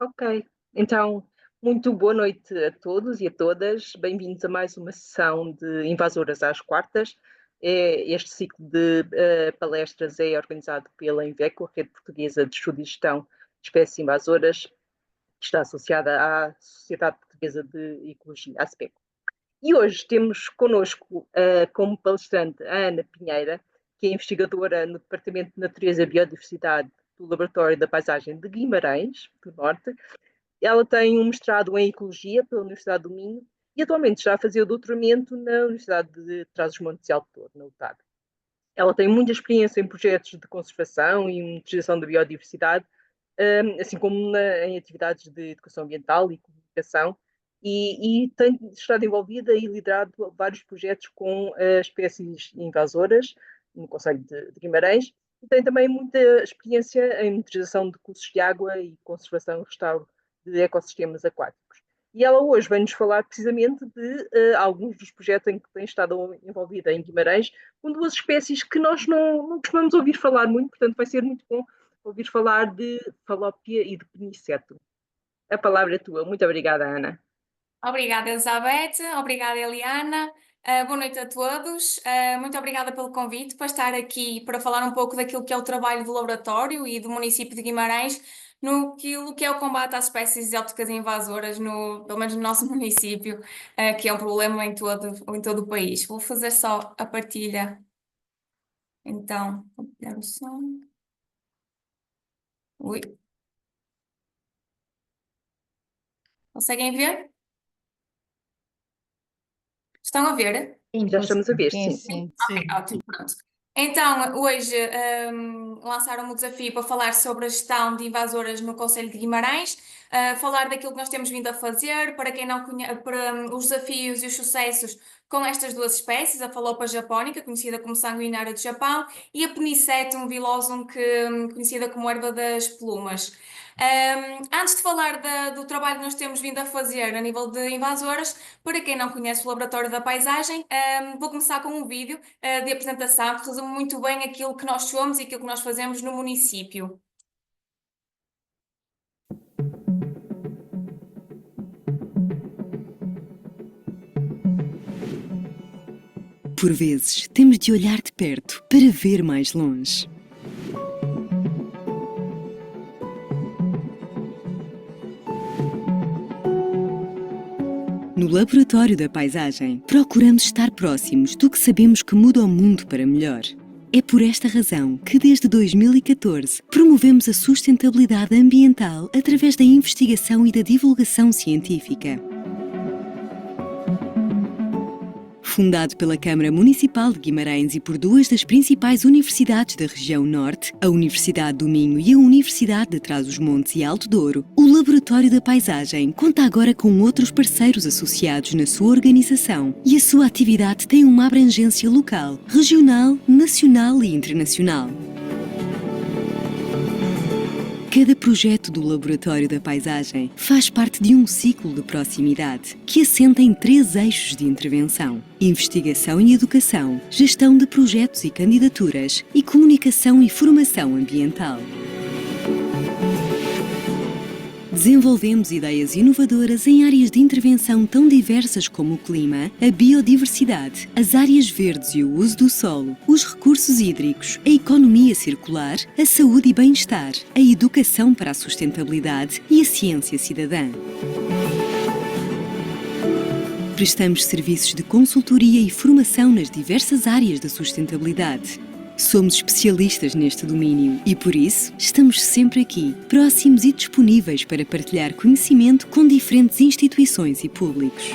Ok, então, muito boa noite a todos e a todas. Bem-vindos a mais uma sessão de Invasoras às Quartas. Este ciclo de palestras é organizado pela INVECO, a Rede Portuguesa de Estudo e Gestão de Espécies Invasoras, que está associada à Sociedade Portuguesa de Ecologia, a ASPECO. E hoje temos connosco como palestrante a Ana Pinheira, que é investigadora no Departamento de Natureza e Biodiversidade do Laboratório da Paisagem de Guimarães, do Norte. Ela tem um mestrado em Ecologia pela Universidade do Minho e atualmente está a fazer o doutoramento na Universidade de Trás-os-Montes e Alto Douro, na UTAD. Ela tem muita experiência em projetos de conservação e monitorização da biodiversidade, assim como em atividades de educação ambiental e comunicação, e tem estado envolvida e liderado vários projetos com espécies invasoras no Conselho de Guimarães, e tem também muita experiência em monitorização de cursos de água e conservação e restauro de ecossistemas aquáticos. E ela hoje vem-nos falar precisamente de alguns dos projetos em que tem estado envolvida em Guimarães, com duas espécies que nós não costumamos ouvir falar muito, portanto vai ser muito bom ouvir falar de falópia e de peniceto. A palavra é tua. Muito obrigada, Ana. Obrigada, Elizabeth. Obrigada, Eliana. Boa noite a todos. Muito obrigada pelo convite para estar aqui para falar um pouco daquilo que é o trabalho do laboratório e do município de Guimarães no que é o combate às espécies exóticas invasoras, pelo menos no nosso município, que é um problema em todo o país. Vou fazer só a partilha. Então, vou partilhar o som. Ui. Conseguem ver? Estão a ver? Sim, Já estamos a ver, sim, sim. sim. Ok, ótimo, pronto. Então, hoje lançaram um desafio para falar sobre a gestão de invasoras no Conselho de Guimarães, falar daquilo que nós temos vindo a fazer, para quem não conhece, para os desafios e os sucessos com estas duas espécies, a falopa japónica, conhecida como sanguinária do Japão, e a Penicetum vilosum, conhecida como erva das plumas. Antes de falar do trabalho que nós temos vindo a fazer a nível de invasoras, para quem não conhece o Laboratório da Paisagem, vou começar com um vídeo de apresentação que resume muito bem aquilo que nós somos e aquilo que nós fazemos no município. Por vezes, temos de olhar de perto para ver mais longe. No Laboratório da Paisagem, procuramos estar próximos do que sabemos que muda o mundo para melhor. É por esta razão que, desde 2014, promovemos a sustentabilidade ambiental através da investigação e da divulgação científica. Fundado pela Câmara Municipal de Guimarães e por duas das principais universidades da região Norte, a Universidade do Minho e a Universidade de Trás-os-Montes e Alto Douro, o Laboratório da Paisagem conta agora com outros parceiros associados na sua organização e a sua atividade tem uma abrangência local, regional, nacional e internacional. Cada projeto do Laboratório da Paisagem faz parte de um ciclo de proximidade que assenta em 3 eixos de intervenção: investigação e educação, gestão de projetos e candidaturas e comunicação e formação ambiental. Desenvolvemos ideias inovadoras em áreas de intervenção tão diversas como o clima, a biodiversidade, as áreas verdes e o uso do solo, os recursos hídricos, a economia circular, a saúde e bem-estar, a educação para a sustentabilidade e a ciência cidadã. Prestamos serviços de consultoria e formação nas diversas áreas da sustentabilidade. Somos especialistas neste domínio e, por isso, estamos sempre aqui, próximos e disponíveis para partilhar conhecimento com diferentes instituições e públicos.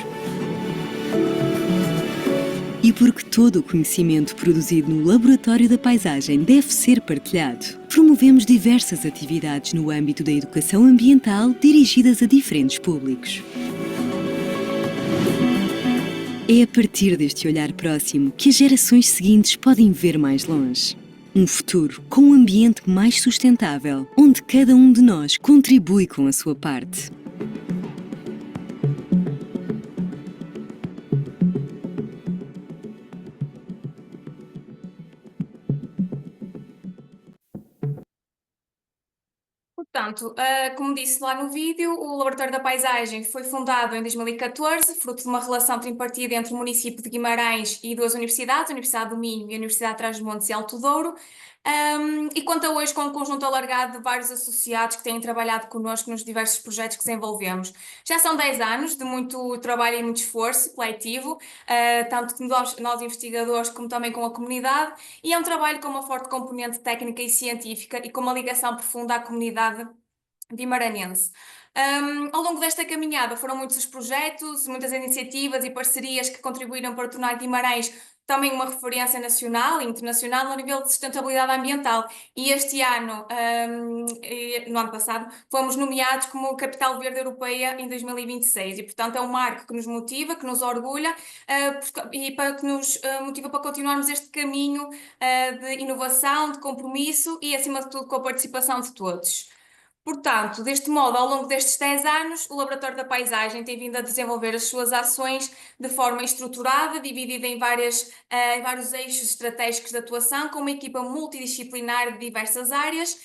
E porque todo o conhecimento produzido no Laboratório da Paisagem deve ser partilhado, promovemos diversas atividades no âmbito da educação ambiental dirigidas a diferentes públicos. É a partir deste olhar próximo que as gerações seguintes podem ver mais longe. Um futuro com um ambiente mais sustentável, onde cada um de nós contribui com a sua parte. Portanto, como disse lá no vídeo, o Laboratório da Paisagem foi fundado em 2014, fruto de uma relação tripartida entre o município de Guimarães e duas universidades, a Universidade do Minho e a Universidade de Trás-os-Montes e Alto Douro, e conta hoje com um conjunto alargado de vários associados que têm trabalhado connosco nos diversos projetos que desenvolvemos. Já são 10 anos de muito trabalho e muito esforço coletivo, tanto que nós investigadores como também com a comunidade, e é um trabalho com uma forte componente técnica e científica e com uma ligação profunda à comunidade guimaranense. Ao longo desta caminhada foram muitos os projetos, muitas iniciativas e parcerias que contribuíram para tornar Guimarães também uma referência nacional e internacional no nível de sustentabilidade ambiental. E este ano, no ano passado, fomos nomeados como Capital Verde Europeia em 2026 e, portanto, é um marco que nos motiva, que nos orgulha e que nos motiva para continuarmos este caminho de inovação, de compromisso e, acima de tudo, com a participação de todos. Portanto, deste modo, ao longo destes 10 anos, o Laboratório da Paisagem tem vindo a desenvolver as suas ações de forma estruturada, dividida em vários eixos estratégicos de atuação, com uma equipa multidisciplinar de diversas áreas,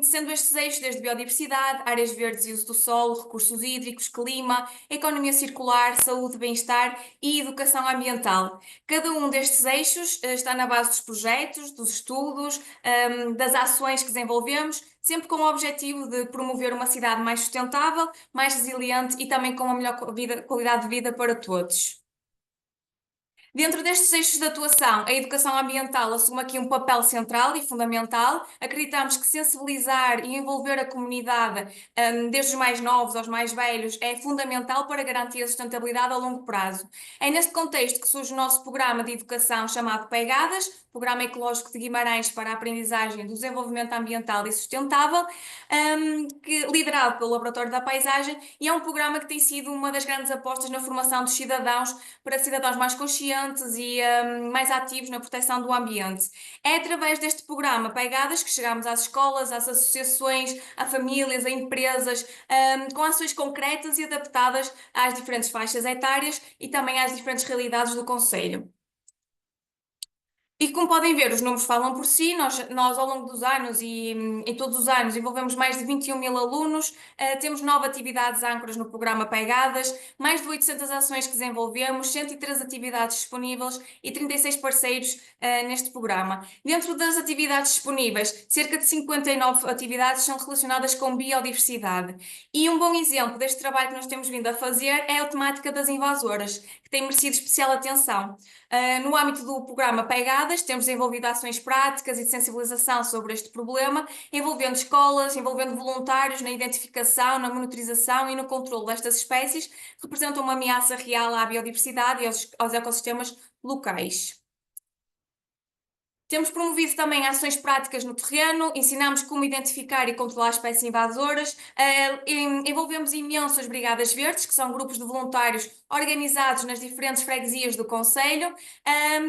sendo estes eixos desde biodiversidade, áreas verdes e uso do solo, recursos hídricos, clima, economia circular, saúde, bem-estar e educação ambiental. Cada um destes eixos está na base dos projetos, dos estudos, das ações que desenvolvemos, sempre com o objetivo de promover uma cidade mais sustentável, mais resiliente e também com uma melhor qualidade de vida para todos. Dentro destes eixos de atuação, a educação ambiental assume aqui um papel central e fundamental. Acreditamos que sensibilizar e envolver a comunidade, desde os mais novos aos mais velhos, é fundamental para garantir a sustentabilidade a longo prazo. É neste contexto que surge o nosso programa de educação chamado Pegadas, Programa Ecológico de Guimarães para a Aprendizagem do Desenvolvimento Ambiental e Sustentável, liderado pelo Laboratório da Paisagem, e é um programa que tem sido uma das grandes apostas na formação dos cidadãos para cidadãos mais conscientes e mais ativos na proteção do ambiente. É através deste programa Pegadas que chegamos às escolas, às associações, a famílias, a empresas, com ações concretas e adaptadas às diferentes faixas etárias e também às diferentes realidades do concelho. E como podem ver, os números falam por si. Nós ao longo dos anos e em todos os anos envolvemos mais de 21.000 alunos, temos 9 atividades âncoras no programa Pegadas, mais de 800 ações que desenvolvemos, 103 atividades disponíveis e 36 parceiros neste programa. Dentro das atividades disponíveis, cerca de 59 atividades são relacionadas com biodiversidade. E um bom exemplo deste trabalho que nós temos vindo a fazer é a temática das invasoras, que tem merecido especial atenção. No âmbito do programa Pegadas, temos desenvolvido ações práticas e de sensibilização sobre este problema, envolvendo escolas, envolvendo voluntários na identificação, na monitorização e no controle destas espécies, que representam uma ameaça real à biodiversidade e aos ecossistemas locais. Temos promovido também ações práticas no terreno, ensinamos como identificar e controlar espécies invasoras, envolvemos imenso as Brigadas Verdes, que são grupos de voluntários organizados nas diferentes freguesias do concelho,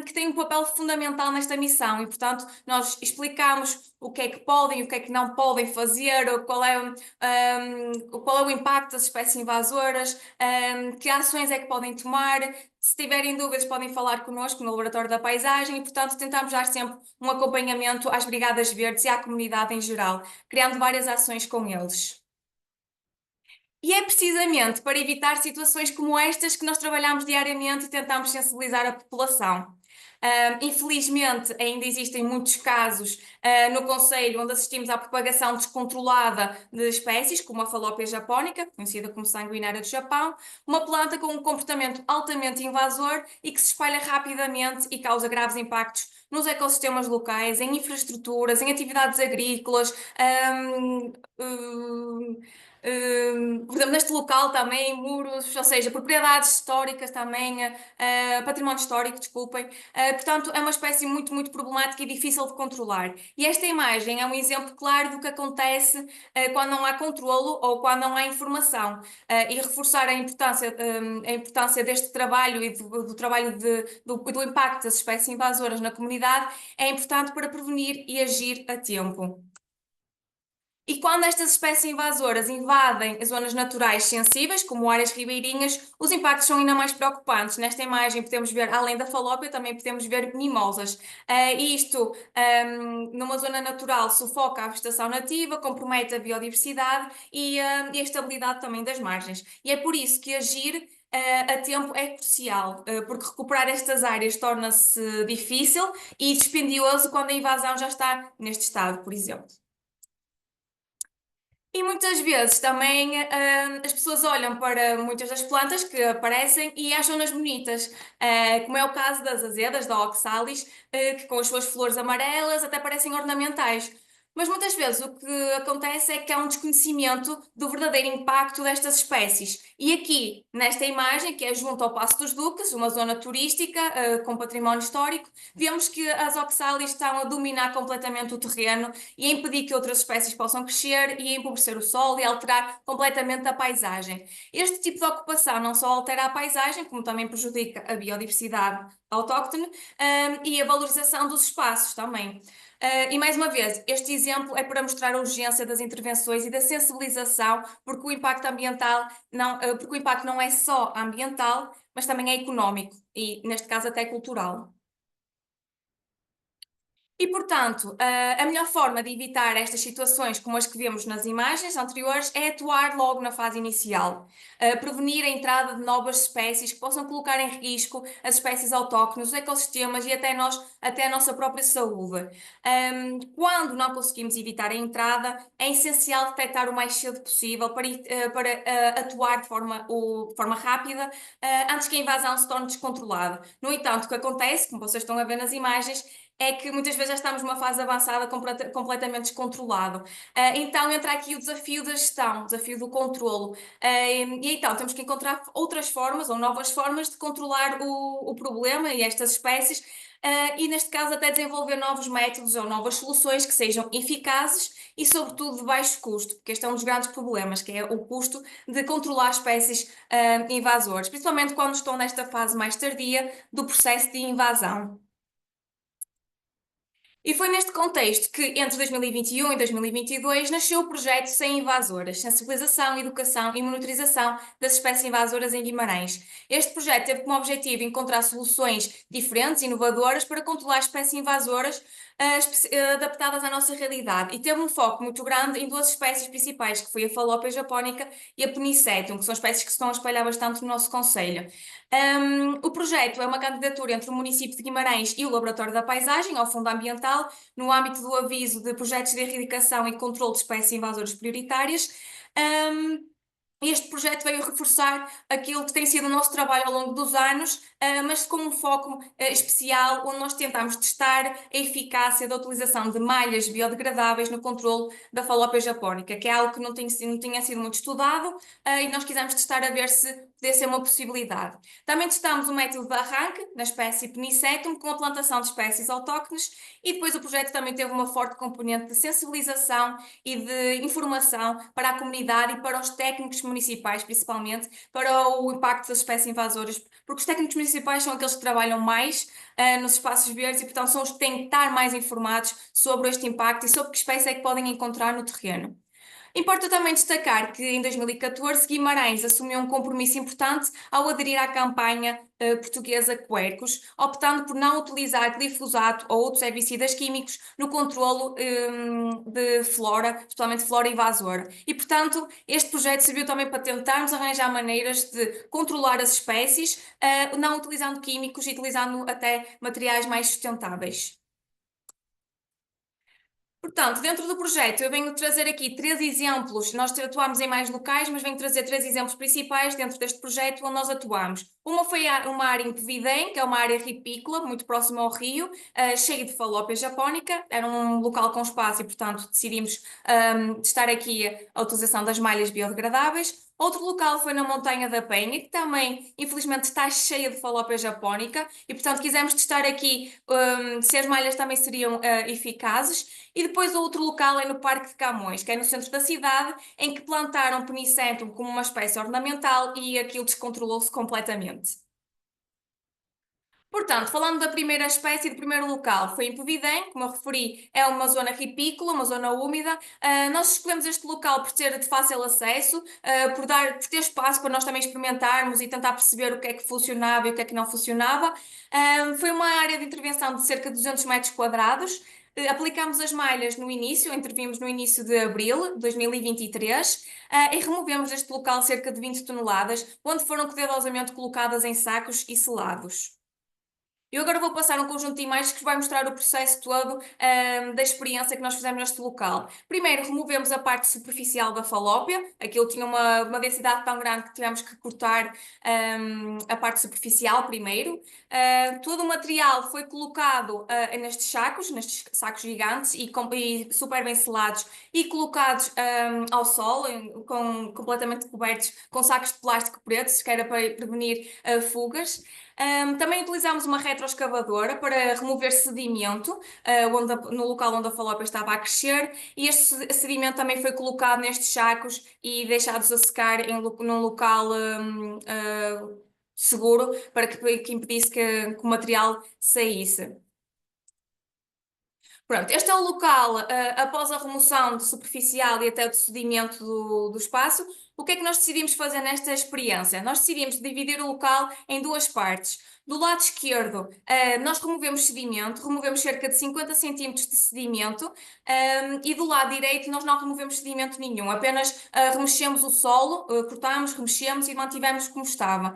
que têm um papel fundamental nesta missão e, portanto, nós explicamos o que é que podem e o que é que não podem fazer, qual é o impacto das espécies invasoras, que ações é que podem tomar. Se tiverem dúvidas, podem falar connosco no Laboratório da Paisagem e, portanto, tentamos dar sempre um acompanhamento às Brigadas Verdes e à comunidade em geral, criando várias ações com eles. E é precisamente para evitar situações como estas que nós trabalhamos diariamente e tentamos sensibilizar a população. Infelizmente, ainda existem muitos casos no concelho onde assistimos à propagação descontrolada de espécies, como a Falópia japónica, conhecida como sanguinária do Japão, uma planta com um comportamento altamente invasor e que se espalha rapidamente e causa graves impactos nos ecossistemas locais, em infraestruturas, em atividades agrícolas, por exemplo, neste local também, muros, ou seja, propriedades históricas também, património histórico, desculpem. Portanto, é uma espécie muito, muito problemática e difícil de controlar. E esta imagem é um exemplo claro do que acontece quando não há controlo ou quando não há informação. E reforçar a importância deste trabalho e do trabalho do impacto das espécies invasoras na comunidade é importante para prevenir e agir a tempo. E quando estas espécies invasoras invadem as zonas naturais sensíveis, como áreas ribeirinhas, os impactos são ainda mais preocupantes. Nesta imagem podemos ver, além da falópia, também podemos ver mimosas. Isto, numa zona natural, sufoca a vegetação nativa, compromete a biodiversidade e a estabilidade também das margens. E é por isso que agir a tempo é crucial, porque recuperar estas áreas torna-se difícil e dispendioso quando a invasão já está neste estado, por exemplo. E muitas vezes também as pessoas olham para muitas das plantas que aparecem e acham-nas bonitas, como é o caso das azedas, da oxalis, que com as suas flores amarelas até parecem ornamentais. Mas muitas vezes o que acontece é que há um desconhecimento do verdadeiro impacto destas espécies. E aqui, nesta imagem, que é junto ao Paço dos Duques, uma zona turística com património histórico, vemos que as oxalis estão a dominar completamente o terreno e a impedir que outras espécies possam crescer e a empobrecer o solo e alterar completamente a paisagem. Este tipo de ocupação não só altera a paisagem, como também prejudica a biodiversidade autóctone, e a valorização dos espaços também. E mais uma vez, este exemplo é para mostrar a urgência das intervenções e da sensibilização, porque o impacto ambiental porque o impacto não é só ambiental, mas também é económico e, neste caso, até cultural. E, portanto, a melhor forma de evitar estas situações, como as que vemos nas imagens anteriores, é atuar logo na fase inicial. Prevenir a entrada de novas espécies que possam colocar em risco as espécies autóctones, os ecossistemas e até a nossa própria saúde. Quando não conseguimos evitar a entrada, é essencial detectar o mais cedo possível para atuar de forma rápida, antes que a invasão se torne descontrolada. No entanto, o que acontece, como vocês estão a ver nas imagens, é que muitas vezes já estamos numa fase avançada completamente descontrolado. Então entra aqui o desafio da gestão, o desafio do controlo. E então temos que encontrar outras formas ou novas formas de controlar o problema e estas espécies, e neste caso até desenvolver novos métodos ou novas soluções que sejam eficazes e sobretudo de baixo custo, porque este é um dos grandes problemas, que é o custo de controlar espécies invasoras, principalmente quando estão nesta fase mais tardia do processo de invasão. E foi neste contexto que, entre 2021 e 2022, nasceu o projeto Sem Invasoras, Sensibilização, Educação e Monitorização das Espécies Invasoras em Guimarães. Este projeto teve como objetivo encontrar soluções diferentes e inovadoras para controlar espécies invasoras adaptadas à nossa realidade, e teve um foco muito grande em duas espécies principais, que foi a Falópia japónica e a Penicetum, que são espécies que se estão a espalhar bastante no nosso concelho. O projeto é uma candidatura entre o município de Guimarães e o Laboratório da Paisagem ao Fundo Ambiental, no âmbito do aviso de projetos de erradicação e controle de espécies invasoras prioritárias. Este projeto veio reforçar aquilo que tem sido o nosso trabalho ao longo dos anos, mas com um foco especial, onde nós tentamos testar a eficácia da utilização de malhas biodegradáveis no controle da Falópia japónica, que é algo que não tinha sido muito estudado, e nós quisemos testar a ver se podia ser uma possibilidade. Também testamos o método de arranque na espécie Penicetum, com a plantação de espécies autóctones, e depois o projeto também teve uma forte componente de sensibilização e de informação para a comunidade e para os técnicos municipais, principalmente, para o impacto das espécies invasoras, porque os técnicos municipais são aqueles que trabalham mais nos espaços verdes e, portanto, são os que têm que estar mais informados sobre este impacto e sobre que espécies é que podem encontrar no terreno. Importa também destacar que em 2014 Guimarães assumiu um compromisso importante ao aderir à campanha portuguesa Quercus, optando por não utilizar glifosato ou outros herbicidas químicos no controlo de flora, especialmente flora invasora. E, portanto, este projeto serviu também para tentarmos arranjar maneiras de controlar as espécies, não utilizando químicos e utilizando até materiais mais sustentáveis. Portanto, dentro do projeto, eu venho trazer aqui 3 exemplos. Nós atuamos em mais locais, mas venho trazer 3 exemplos principais dentro deste projeto onde nós atuamos. Uma foi uma área em Pevidém, que é uma área ripícola, muito próxima ao rio, cheia de Falópia japónica. Era um local com espaço e, portanto, decidimos testar aqui a utilização das malhas biodegradáveis. Outro local foi na Montanha da Penha, que também, infelizmente, está cheia de Falópia japónica e, portanto, quisemos testar aqui se as malhas também seriam eficazes. E depois o outro local é no Parque de Camões, que é no centro da cidade, em que plantaram Penicetum como uma espécie ornamental e aquilo descontrolou-se completamente. Portanto, falando da primeira espécie, do primeiro local, foi em Povidem, como eu referi, é uma zona ripícola, uma zona úmida. Nós escolhemos este local por ser de fácil acesso, por ter espaço para nós também experimentarmos e tentar perceber o que é que funcionava e o que é que não funcionava. Foi uma área de intervenção de cerca de 200 metros quadrados. Aplicámos as malhas no início, intervimos no início de abril de 2023, e removemos deste local cerca de 20 toneladas, onde foram cuidadosamente colocadas em sacos e selados. Eu agora vou passar um conjunto de imagens que vai mostrar o processo todo, da experiência que nós fizemos neste local. Primeiro, removemos a parte superficial da falópia. Aquilo tinha uma densidade tão grande que tivemos que cortar, a parte superficial primeiro. Todo o material foi colocado, nestes sacos gigantes e super bem selados e colocados, ao sol, completamente cobertos com sacos de plástico pretos, que era para prevenir fugas. Também utilizámos uma retroescavadora para remover sedimento, no local onde a falópia estava a crescer, e este sedimento também foi colocado nestes sacos e deixados a secar num local seguro para que impedisse que o material saísse. Pronto, este é o local, após a remoção de superficial e até do sedimento do espaço. O que é que nós decidimos fazer nesta experiência? Nós decidimos dividir o local em duas partes. Do lado esquerdo, nós removemos sedimento, removemos cerca de 50 centímetros de sedimento, e do lado direito nós não removemos sedimento nenhum, apenas remexemos o solo, cortamos, remexemos e mantivemos como estava.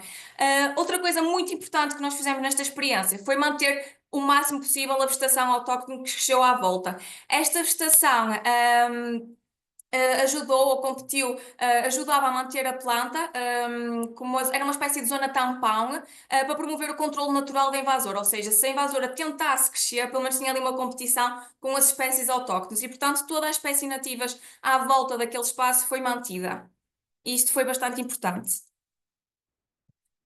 Outra coisa muito importante que nós fizemos nesta experiência foi manter o máximo possível a vegetação autóctone que cresceu à volta. Esta vegetação ajudou ou competiu, ajudava a manter a planta, era uma espécie de zona tampão, para promover o controle natural da invasora, ou seja, se a invasora tentasse crescer, pelo menos tinha ali uma competição com as espécies autóctones e, portanto, toda a espécie nativas à volta daquele espaço foi mantida. E isto foi bastante importante.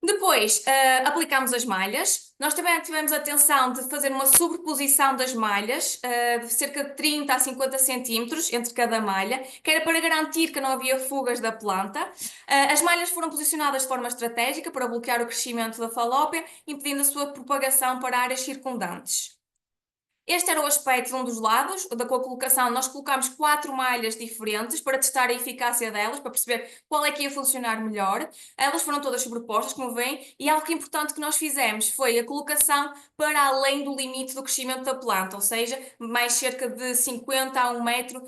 Depois, aplicámos as malhas. Nós também tivemos a atenção de fazer uma sobreposição das malhas, de cerca de 30 a 50 centímetros entre cada malha, que era para garantir que não havia fugas da planta. As malhas foram posicionadas de forma estratégica para bloquear o crescimento da falópia, impedindo a sua propagação para áreas circundantes. Este era o aspecto de um dos lados, da colocação. Nós colocámos 4 malhas diferentes para testar a eficácia delas, para perceber qual é que ia funcionar melhor. Elas foram todas sobrepostas, como veem, e algo importante que nós fizemos foi a colocação para além do limite do crescimento da planta, ou seja, mais cerca de 50 a 1 metro,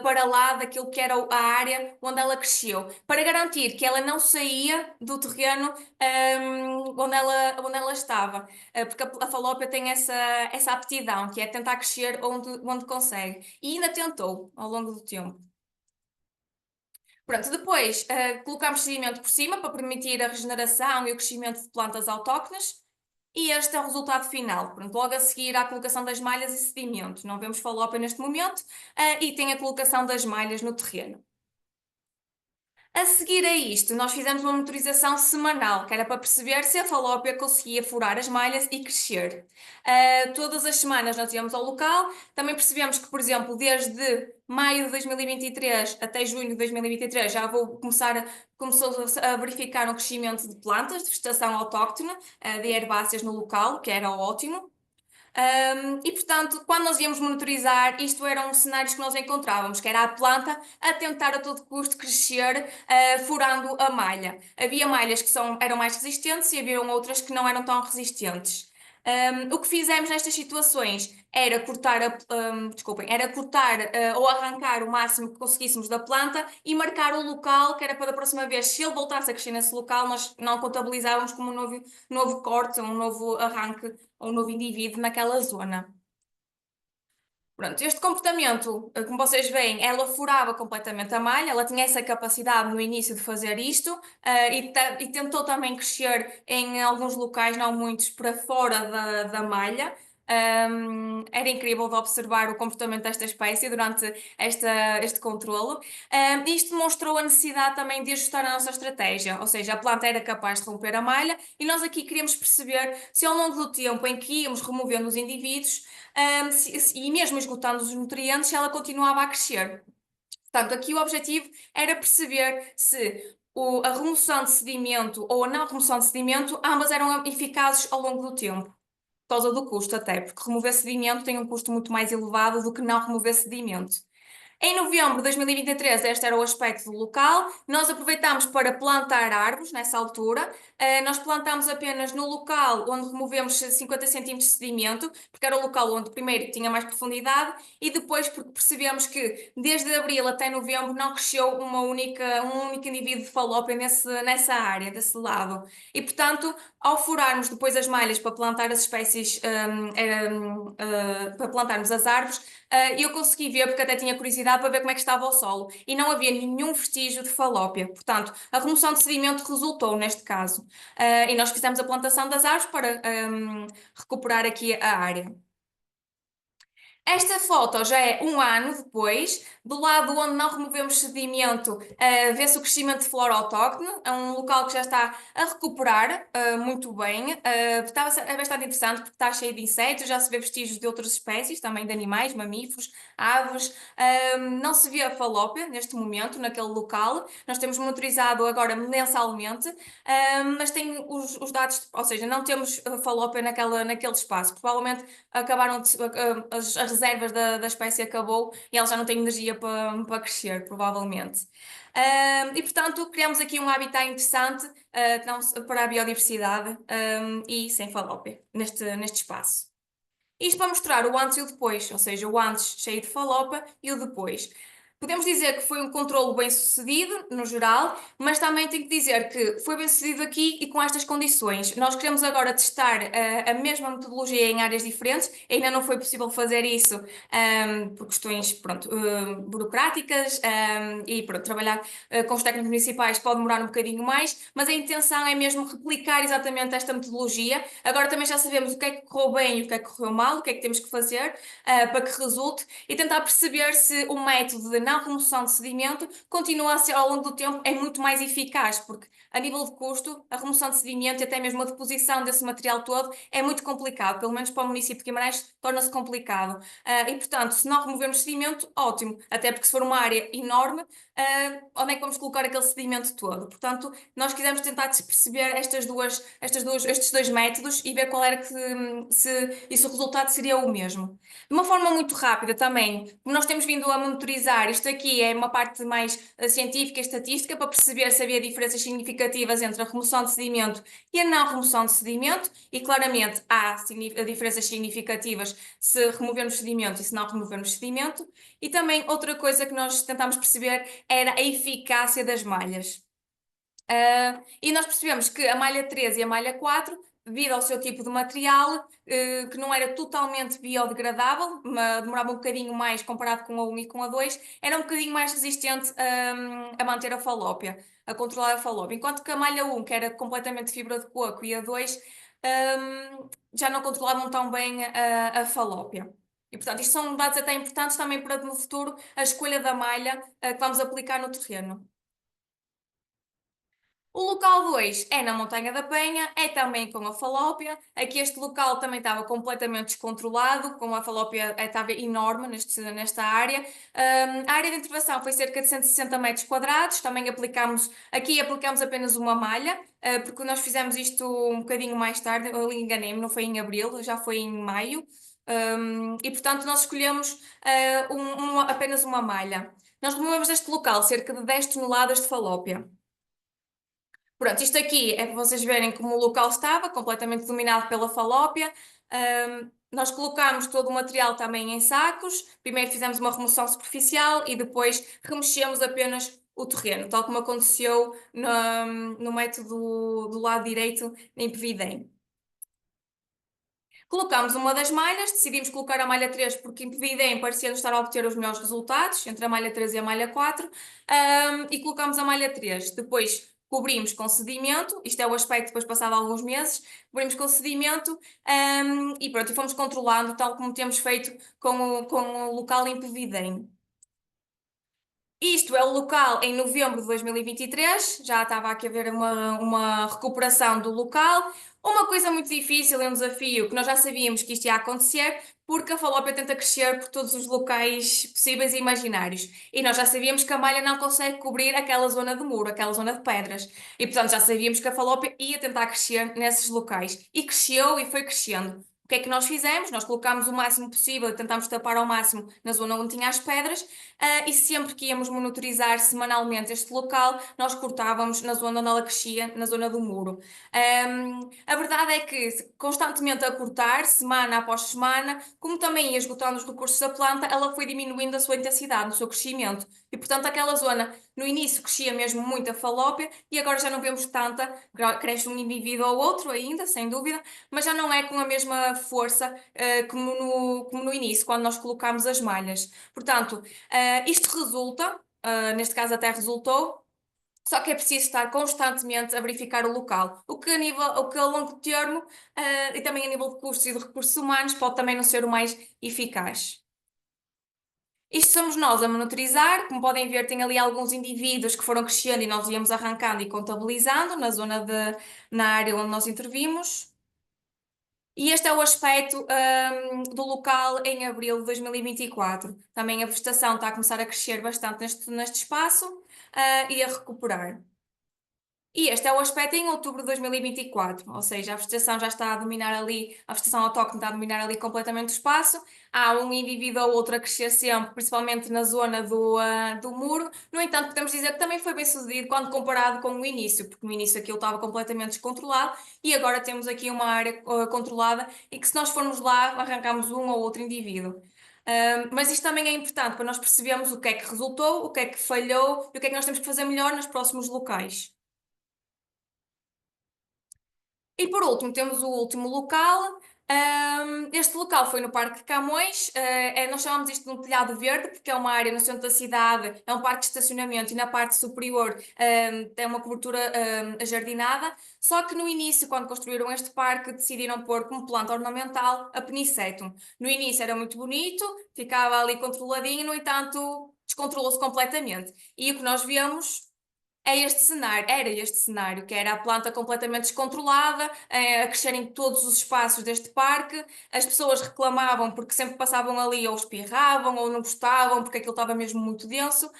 para lá daquilo que era a área onde ela cresceu, para garantir que ela não saía do terreno, onde ela estava, porque a falópia tem essa aptidão, que é tentar crescer onde consegue. E ainda tentou ao longo do tempo. Pronto, depois colocámos sedimento por cima para permitir a regeneração e o crescimento de plantas autóctones. E este é o resultado final. Pronto, logo a seguir à colocação das malhas e sedimento. Não vemos falópia neste momento, e tem a colocação das malhas no terreno. A seguir a isto, nós fizemos uma monitorização semanal, que era para perceber se a falópia conseguia furar as malhas e crescer. Todas as semanas nós íamos ao local, também percebemos que, por exemplo, desde maio de 2023 até junho de 2023 já começou a verificar um crescimento de plantas de vegetação autóctone, de herbáceas no local, que era ótimo. E, portanto, quando nós íamos monitorizar, isto eram cenários que nós encontrávamos, que era a planta a tentar a todo custo crescer, furando a malha. Havia malhas que eram mais resistentes e havia outras que não eram tão resistentes. O que fizemos nestas situações era cortar, ou arrancar o máximo que conseguíssemos da planta e marcar o local, que era para da próxima vez, se ele voltasse a crescer nesse local, nós não contabilizávamos como um novo corte, um novo arranque ou um novo indivíduo naquela zona. Pronto, este comportamento, como vocês veem, ela furava completamente a malha, ela tinha essa capacidade no início de fazer isto, e tentou também crescer em alguns locais, não muitos, para fora da malha. Era incrível de observar o comportamento desta espécie durante este controlo. Isto demonstrou a necessidade também de ajustar a nossa estratégia, ou seja, a planta era capaz de romper a malha e nós aqui queríamos perceber se ao longo do tempo em que íamos removendo os indivíduos, e mesmo esgotando os nutrientes, ela continuava a crescer. Portanto, aqui o objetivo era perceber se a remoção de sedimento ou a não remoção de sedimento, ambas eram eficazes ao longo do tempo. por causa do custo até, porque remover sedimento tem um custo muito mais elevado do que não remover sedimento. Em novembro de 2023, este era o aspecto do local. Nós aproveitámos para plantar árvores nessa altura. Nós plantámos apenas no local onde removemos 50 centímetros de sedimento, porque era o local onde primeiro tinha mais profundidade e depois porque percebemos que desde abril até novembro não cresceu um único indivíduo de falópia nessa área, desse lado. E portanto, ao furarmos depois as malhas para plantar as espécies, para plantarmos as árvores, eu consegui ver, porque até tinha curiosidade para ver como é que estava o solo, e não havia nenhum vestígio de falópia. Portanto, a remoção de sedimento resultou neste caso. E nós fizemos a plantação das árvores para recuperar aqui a área. Esta foto já é um ano depois, do lado onde não removemos sedimento, vê-se o crescimento de flora autóctone, é um local que já está a recuperar muito bem. É bastante interessante porque está cheio de insetos, já se vê vestígios de outras espécies, também de animais, mamíferos, aves. Não se vê a falópia neste momento naquele local, nós temos monitorizado agora mensalmente, mas tem os dados, ou seja, não temos falópia naquele espaço. Provavelmente acabaram as reservas da espécie acabou e ela já não tem energia para crescer, provavelmente. E portanto criamos aqui um habitat interessante para a biodiversidade e sem falópia neste espaço. Isto para mostrar o antes e o depois, ou seja, o antes cheio de falópia e o depois. Podemos dizer que foi um controlo bem sucedido, no geral, mas também tenho que dizer que foi bem sucedido aqui e com estas condições. Nós queremos agora testar a mesma metodologia em áreas diferentes, ainda não foi possível fazer isso por questões burocráticas e trabalhar com os técnicos municipais pode demorar um bocadinho mais, mas a intenção é mesmo replicar exatamente esta metodologia. Agora também já sabemos o que é que correu bem e o que é que correu mal, o que é que temos que fazer para que resulte e tentar perceber se o método de não remoção de sedimento continua a ser ao longo do tempo é muito mais eficaz, porque a nível de custo, a remoção de sedimento e até mesmo a deposição desse material todo é muito complicado, pelo menos para o município de Guimarães torna-se complicado. E portanto, se não removermos sedimento, ótimo, até porque se for uma área enorme, onde é que vamos colocar aquele sedimento todo? Portanto, nós quisemos tentar perceber estes dois métodos e ver qual era se o resultado seria o mesmo. De uma forma muito rápida também, como nós temos vindo a monitorizar, isto aqui é uma parte mais científica e estatística para perceber se havia diferenças significativas entre a remoção de sedimento e a não remoção de sedimento, e claramente há diferenças significativas se removermos sedimento e se não removermos sedimento. E também outra coisa que nós tentámos perceber era a eficácia das malhas. E nós percebemos que a malha 3 e a malha 4, devido ao seu tipo de material, que não era totalmente biodegradável, mas demorava um bocadinho mais comparado com a 1 e com a 2, era um bocadinho mais resistente a manter a falópia, a controlar a falópia. Enquanto que a malha 1, que era completamente fibra de coco, e a 2 já não controlavam tão bem a falópia. E, portanto, isto são dados até importantes também para no futuro a escolha da malha que vamos aplicar no terreno. O local 2 é na Montanha da Penha, é também com a falópia. Aqui este local também estava completamente descontrolado, com a falópia estava enorme nesta área. A área de intervenção foi cerca de 160 metros quadrados, também aplicamos apenas uma malha, porque nós fizemos isto um bocadinho mais tarde, eu enganei-me, não foi em abril, já foi em maio. E portanto nós escolhemos apenas uma malha. Nós removemos deste local cerca de 10 toneladas de falópia. Pronto, isto aqui é para vocês verem como o local estava, completamente dominado pela falópia. Nós colocámos todo o material também em sacos, primeiro fizemos uma remoção superficial e depois remexemos apenas o terreno, tal como aconteceu no método do lado direito em Pevidém. Colocámos uma das malhas, decidimos colocar a malha 3 porque em Pevidém parecia-nos estar a obter os melhores resultados, entre a malha 3 e a malha 4, e colocámos a malha 3. Depois cobrimos com sedimento, isto é o aspecto depois passado alguns meses, cobrimos com sedimento e pronto, e fomos controlando, tal como temos feito com o local em Pevidém. Isto é o local em novembro de 2023, já estava aqui a haver uma recuperação do local. Uma coisa muito difícil e um desafio que nós já sabíamos que isto ia acontecer, porque a falópia tenta crescer por todos os locais possíveis e imaginários. E nós já sabíamos que a malha não consegue cobrir aquela zona de muro, aquela zona de pedras. E portanto já sabíamos que a falópia ia tentar crescer nesses locais. E cresceu e foi crescendo. O que é que nós fizemos? Nós colocámos o máximo possível e tentámos tapar ao máximo na zona onde tinha as pedras, e sempre que íamos monitorizar semanalmente este local, nós cortávamos na zona onde ela crescia, na zona do muro. A verdade é que constantemente a cortar, semana após semana, como também ia esgotando os recursos da planta, ela foi diminuindo a sua intensidade, o seu crescimento. E portanto aquela zona no início crescia mesmo muita falópia e agora já não vemos tanta, cresce um indivíduo ou outro ainda, sem dúvida, mas já não é com a mesma força como no início, quando nós colocámos as malhas. Portanto, isto resulta, neste caso até resultou, só que é preciso estar constantemente a verificar o local, o que a longo termo, e também a nível de custos e de recursos humanos, pode também não ser o mais eficaz. Isto somos nós a monitorizar, como podem ver, tem ali alguns indivíduos que foram crescendo e nós íamos arrancando e contabilizando na área onde nós intervimos. E este é o aspecto do local em abril de 2024. Também a vegetação está a começar a crescer bastante neste espaço, e a recuperar. E este é o aspecto em outubro de 2024, ou seja, a vegetação já está a dominar ali, a vegetação autóctone está a dominar ali completamente o espaço. Há um indivíduo ou outro a crescer sempre, principalmente na zona do muro. No entanto, podemos dizer que também foi bem sucedido quando comparado com o início, porque no início aquilo estava completamente descontrolado e agora temos aqui uma área controlada e que se nós formos lá, arrancamos um ou outro indivíduo. Mas isto também é importante para nós percebermos o que é que resultou, o que é que falhou e o que é que nós temos que fazer melhor nos próximos locais. E por último, temos o último local. Este local foi no Parque de Camões. Nós chamamos isto de um telhado verde, porque é uma área no centro da cidade, é um parque de estacionamento e na parte superior tem uma cobertura ajardinada. Só que no início, quando construíram este parque, decidiram pôr como planta ornamental a Penicetum. No início era muito bonito, ficava ali controladinho, no entanto, descontrolou-se completamente. E o que nós vemos era este cenário, que era a planta completamente descontrolada, a crescer em todos os espaços deste parque. As pessoas reclamavam porque sempre passavam ali ou espirravam ou não gostavam porque aquilo estava mesmo muito denso.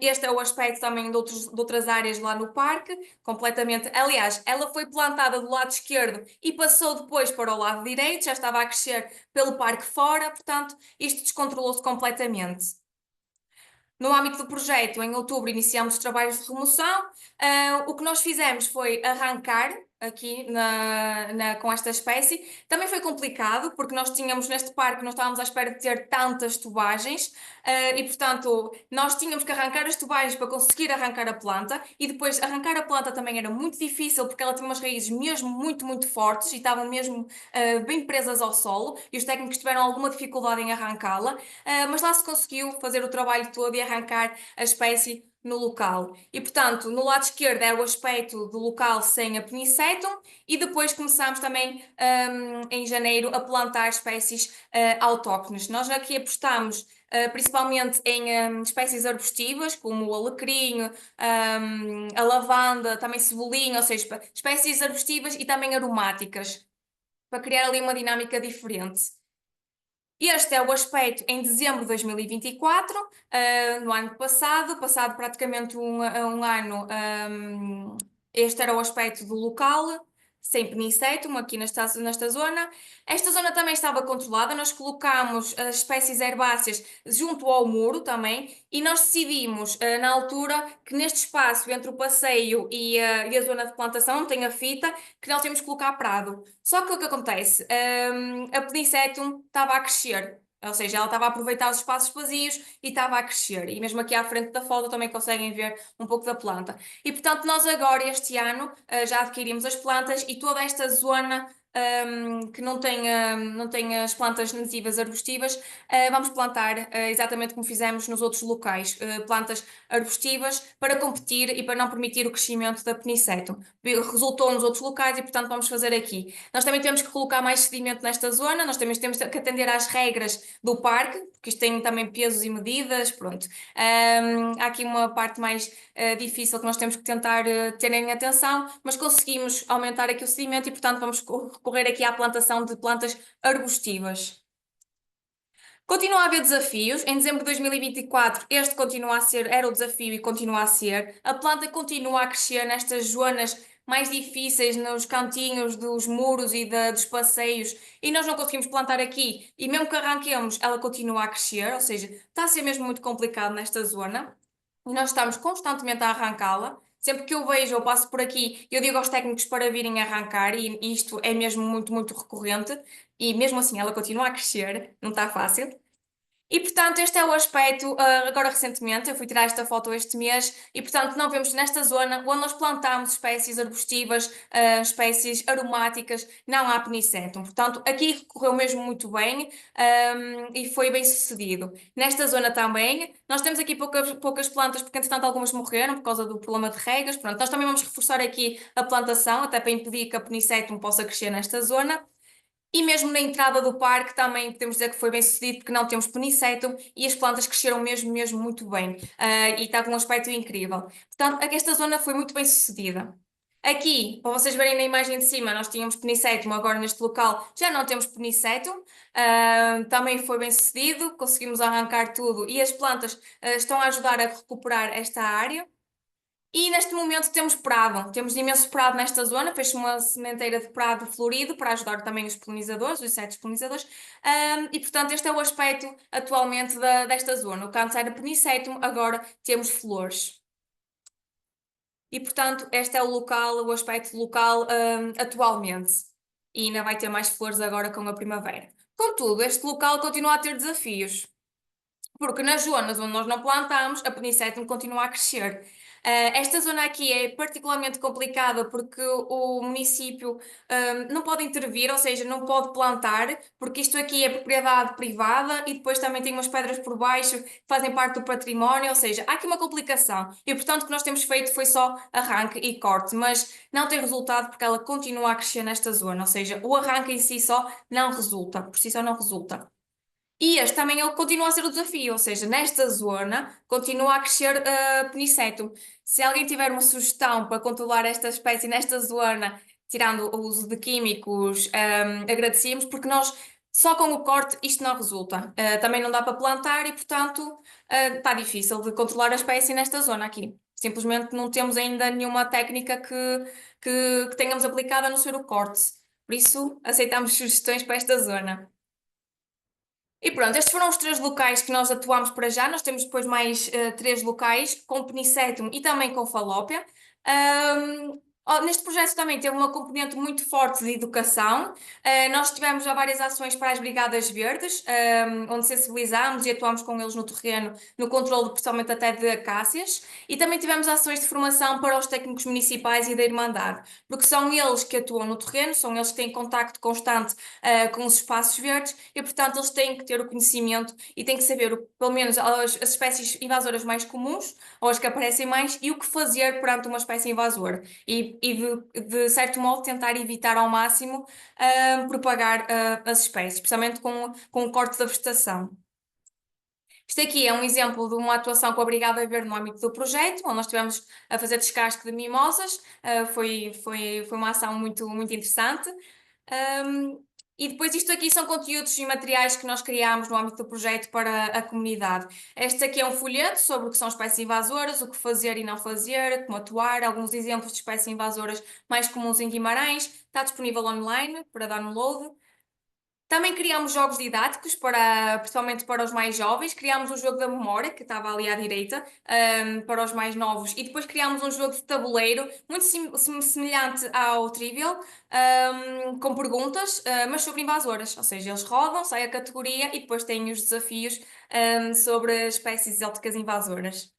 Este é o aspecto também de outras áreas lá no parque, completamente. Aliás, ela foi plantada do lado esquerdo e passou depois para o lado direito, já estava a crescer pelo parque fora, portanto, isto descontrolou-se completamente. No âmbito do projeto, em outubro, iniciamos os trabalhos de remoção. O que nós fizemos foi arrancar aqui com esta espécie. Também foi complicado, porque nós tínhamos neste parque, nós estávamos à espera de ter tantas tubagens, e portanto, nós tínhamos que arrancar as tubagens para conseguir arrancar a planta, e depois arrancar a planta também era muito difícil, porque ela tinha umas raízes mesmo muito, muito fortes, e estavam mesmo bem presas ao solo, e os técnicos tiveram alguma dificuldade em arrancá-la, mas lá se conseguiu fazer o trabalho todo e arrancar a espécie no local. E, portanto, no lado esquerdo é o aspecto do local sem a Penicetum e depois começámos também, em janeiro, a plantar espécies autóctones. Nós aqui apostámos principalmente em espécies arbustivas, como o alecrim, a lavanda, também cebolinha, ou seja, espécies arbustivas e também aromáticas, para criar ali uma dinâmica diferente. Este é o aspecto em dezembro de 2024, no ano passado praticamente um ano, este era o aspecto do local, sem Penicetum, aqui nesta zona. Esta zona também estava controlada, nós colocámos as espécies herbáceas junto ao muro também, e nós decidimos, na altura, que neste espaço entre o passeio e a zona de plantação, tem a fita, que nós temos que colocar prado. Só que o que acontece? A Penicetum estava a crescer, ou seja, ela estava a aproveitar os espaços vazios e estava a crescer. E mesmo aqui à frente da foto também conseguem ver um pouco da planta. E portanto, nós agora, este ano, já adquirimos as plantas e toda esta zona que não tem as plantas nativas arbustivas, vamos plantar exatamente como fizemos nos outros locais, plantas arbustivas para competir e para não permitir o crescimento da Penicetum. Resultou nos outros locais e, portanto, vamos fazer aqui. Nós também temos que colocar mais sedimento nesta zona, nós também temos que atender às regras do parque, porque isto tem também pesos e medidas, pronto. Há aqui uma parte mais difícil que nós temos que tentar ter em atenção, mas conseguimos aumentar aqui o sedimento e, portanto, vamos recorrer aqui à plantação de plantas arbustivas. Continua a haver desafios. Em dezembro de 2024, era o desafio e continua a ser. A planta continua a crescer nestas zonas mais difíceis nos cantinhos dos muros e dos passeios e nós não conseguimos plantar aqui e mesmo que arranquemos, ela continua a crescer, ou seja, está a ser mesmo muito complicado nesta zona e nós estamos constantemente a arrancá-la. Sempre que eu vejo, eu passo por aqui, eu digo aos técnicos para virem arrancar e isto é mesmo muito, muito recorrente e mesmo assim ela continua a crescer, não está fácil. E, portanto, este é o aspecto, agora recentemente, eu fui tirar esta foto este mês, e, portanto, não vemos nesta zona onde nós plantamos espécies arbustivas, espécies aromáticas, não há penicetum. Portanto, aqui correu mesmo muito bem, e foi bem sucedido. Nesta zona também, nós temos aqui poucas plantas, porque, entretanto, algumas morreram por causa do problema de regas. Pronto, nós também vamos reforçar aqui a plantação, até para impedir que a penicetum possa crescer nesta zona. E mesmo na entrada do parque também podemos dizer que foi bem sucedido porque não temos penicetum e as plantas cresceram mesmo, mesmo muito bem, e está com um aspecto incrível. Portanto, esta zona foi muito bem sucedida. Aqui, para vocês verem na imagem de cima, nós tínhamos penicetum, agora neste local já não temos penicetum, também foi bem sucedido, conseguimos arrancar tudo e as plantas estão a ajudar a recuperar esta área. E neste momento temos prado, temos imenso prado nesta zona, fez-se uma sementeira de prado florido para ajudar também os polinizadores, os insetos polinizadores, e portanto este é o aspecto atualmente desta zona. O canto era penicetum, agora temos flores. E portanto este é o local, o aspecto local atualmente. E ainda vai ter mais flores agora com a primavera. Contudo, este local continua a ter desafios, porque nas zonas onde nós não plantamos, a penicetum continua a crescer. Esta zona aqui é particularmente complicada porque o município não pode intervir, ou seja, não pode plantar, porque isto aqui é propriedade privada e depois também tem umas pedras por baixo que fazem parte do património, ou seja, há aqui uma complicação. E portanto o que nós temos feito foi só arranque e corte, mas não tem resultado porque ela continua a crescer nesta zona, ou seja, o arranque em si só não resulta, por si só não resulta. E este também ele continua a ser o desafio, ou seja, nesta zona continua a crescer penicetum. Se alguém tiver uma sugestão para controlar esta espécie nesta zona, tirando o uso de químicos, agradecíamos, porque nós só com o corte isto não resulta. Também não dá para plantar e, portanto, está difícil de controlar a espécie nesta zona aqui. Simplesmente não temos ainda nenhuma técnica que tenhamos aplicado a não ser o corte. Por isso, aceitamos sugestões para esta zona. E pronto, estes foram os 3 locais que nós atuamos para já. Nós temos depois mais 3 locais com penicetum e também com falópia. Neste projeto também teve uma componente muito forte de educação. Nós tivemos já várias ações para as Brigadas Verdes, onde sensibilizámos e atuámos com eles no terreno, no controle, principalmente até de acácias. E também tivemos ações de formação para os técnicos municipais e da Irmandade, porque são eles que atuam no terreno, são eles que têm contacto constante com os espaços verdes e, portanto, eles têm que ter o conhecimento e têm que saber, pelo menos, as espécies invasoras mais comuns, ou as que aparecem mais, e o que fazer perante uma espécie invasora. E de certo modo, tentar evitar ao máximo propagar as espécies, principalmente com o corte da vegetação. Isto aqui é um exemplo de uma atuação com a Brigada Verde no âmbito do projeto, onde nós estivemos a fazer descasque de mimosas. Foi uma ação muito, muito interessante. E depois isto aqui são conteúdos e materiais que nós criámos no âmbito do projeto para a comunidade. Este aqui é um folheto sobre o que são espécies invasoras, o que fazer e não fazer, como atuar, alguns exemplos de espécies invasoras mais comuns em Guimarães. Está disponível online para download. Também criámos jogos didáticos, principalmente para os mais jovens. Criámos um jogo da memória, que estava ali à direita, para os mais novos. E depois criámos um jogo de tabuleiro, muito semelhante ao Trivial, com perguntas, mas sobre invasoras. Ou seja, eles rodam, sai a categoria e depois têm os desafios, sobre espécies exóticas invasoras.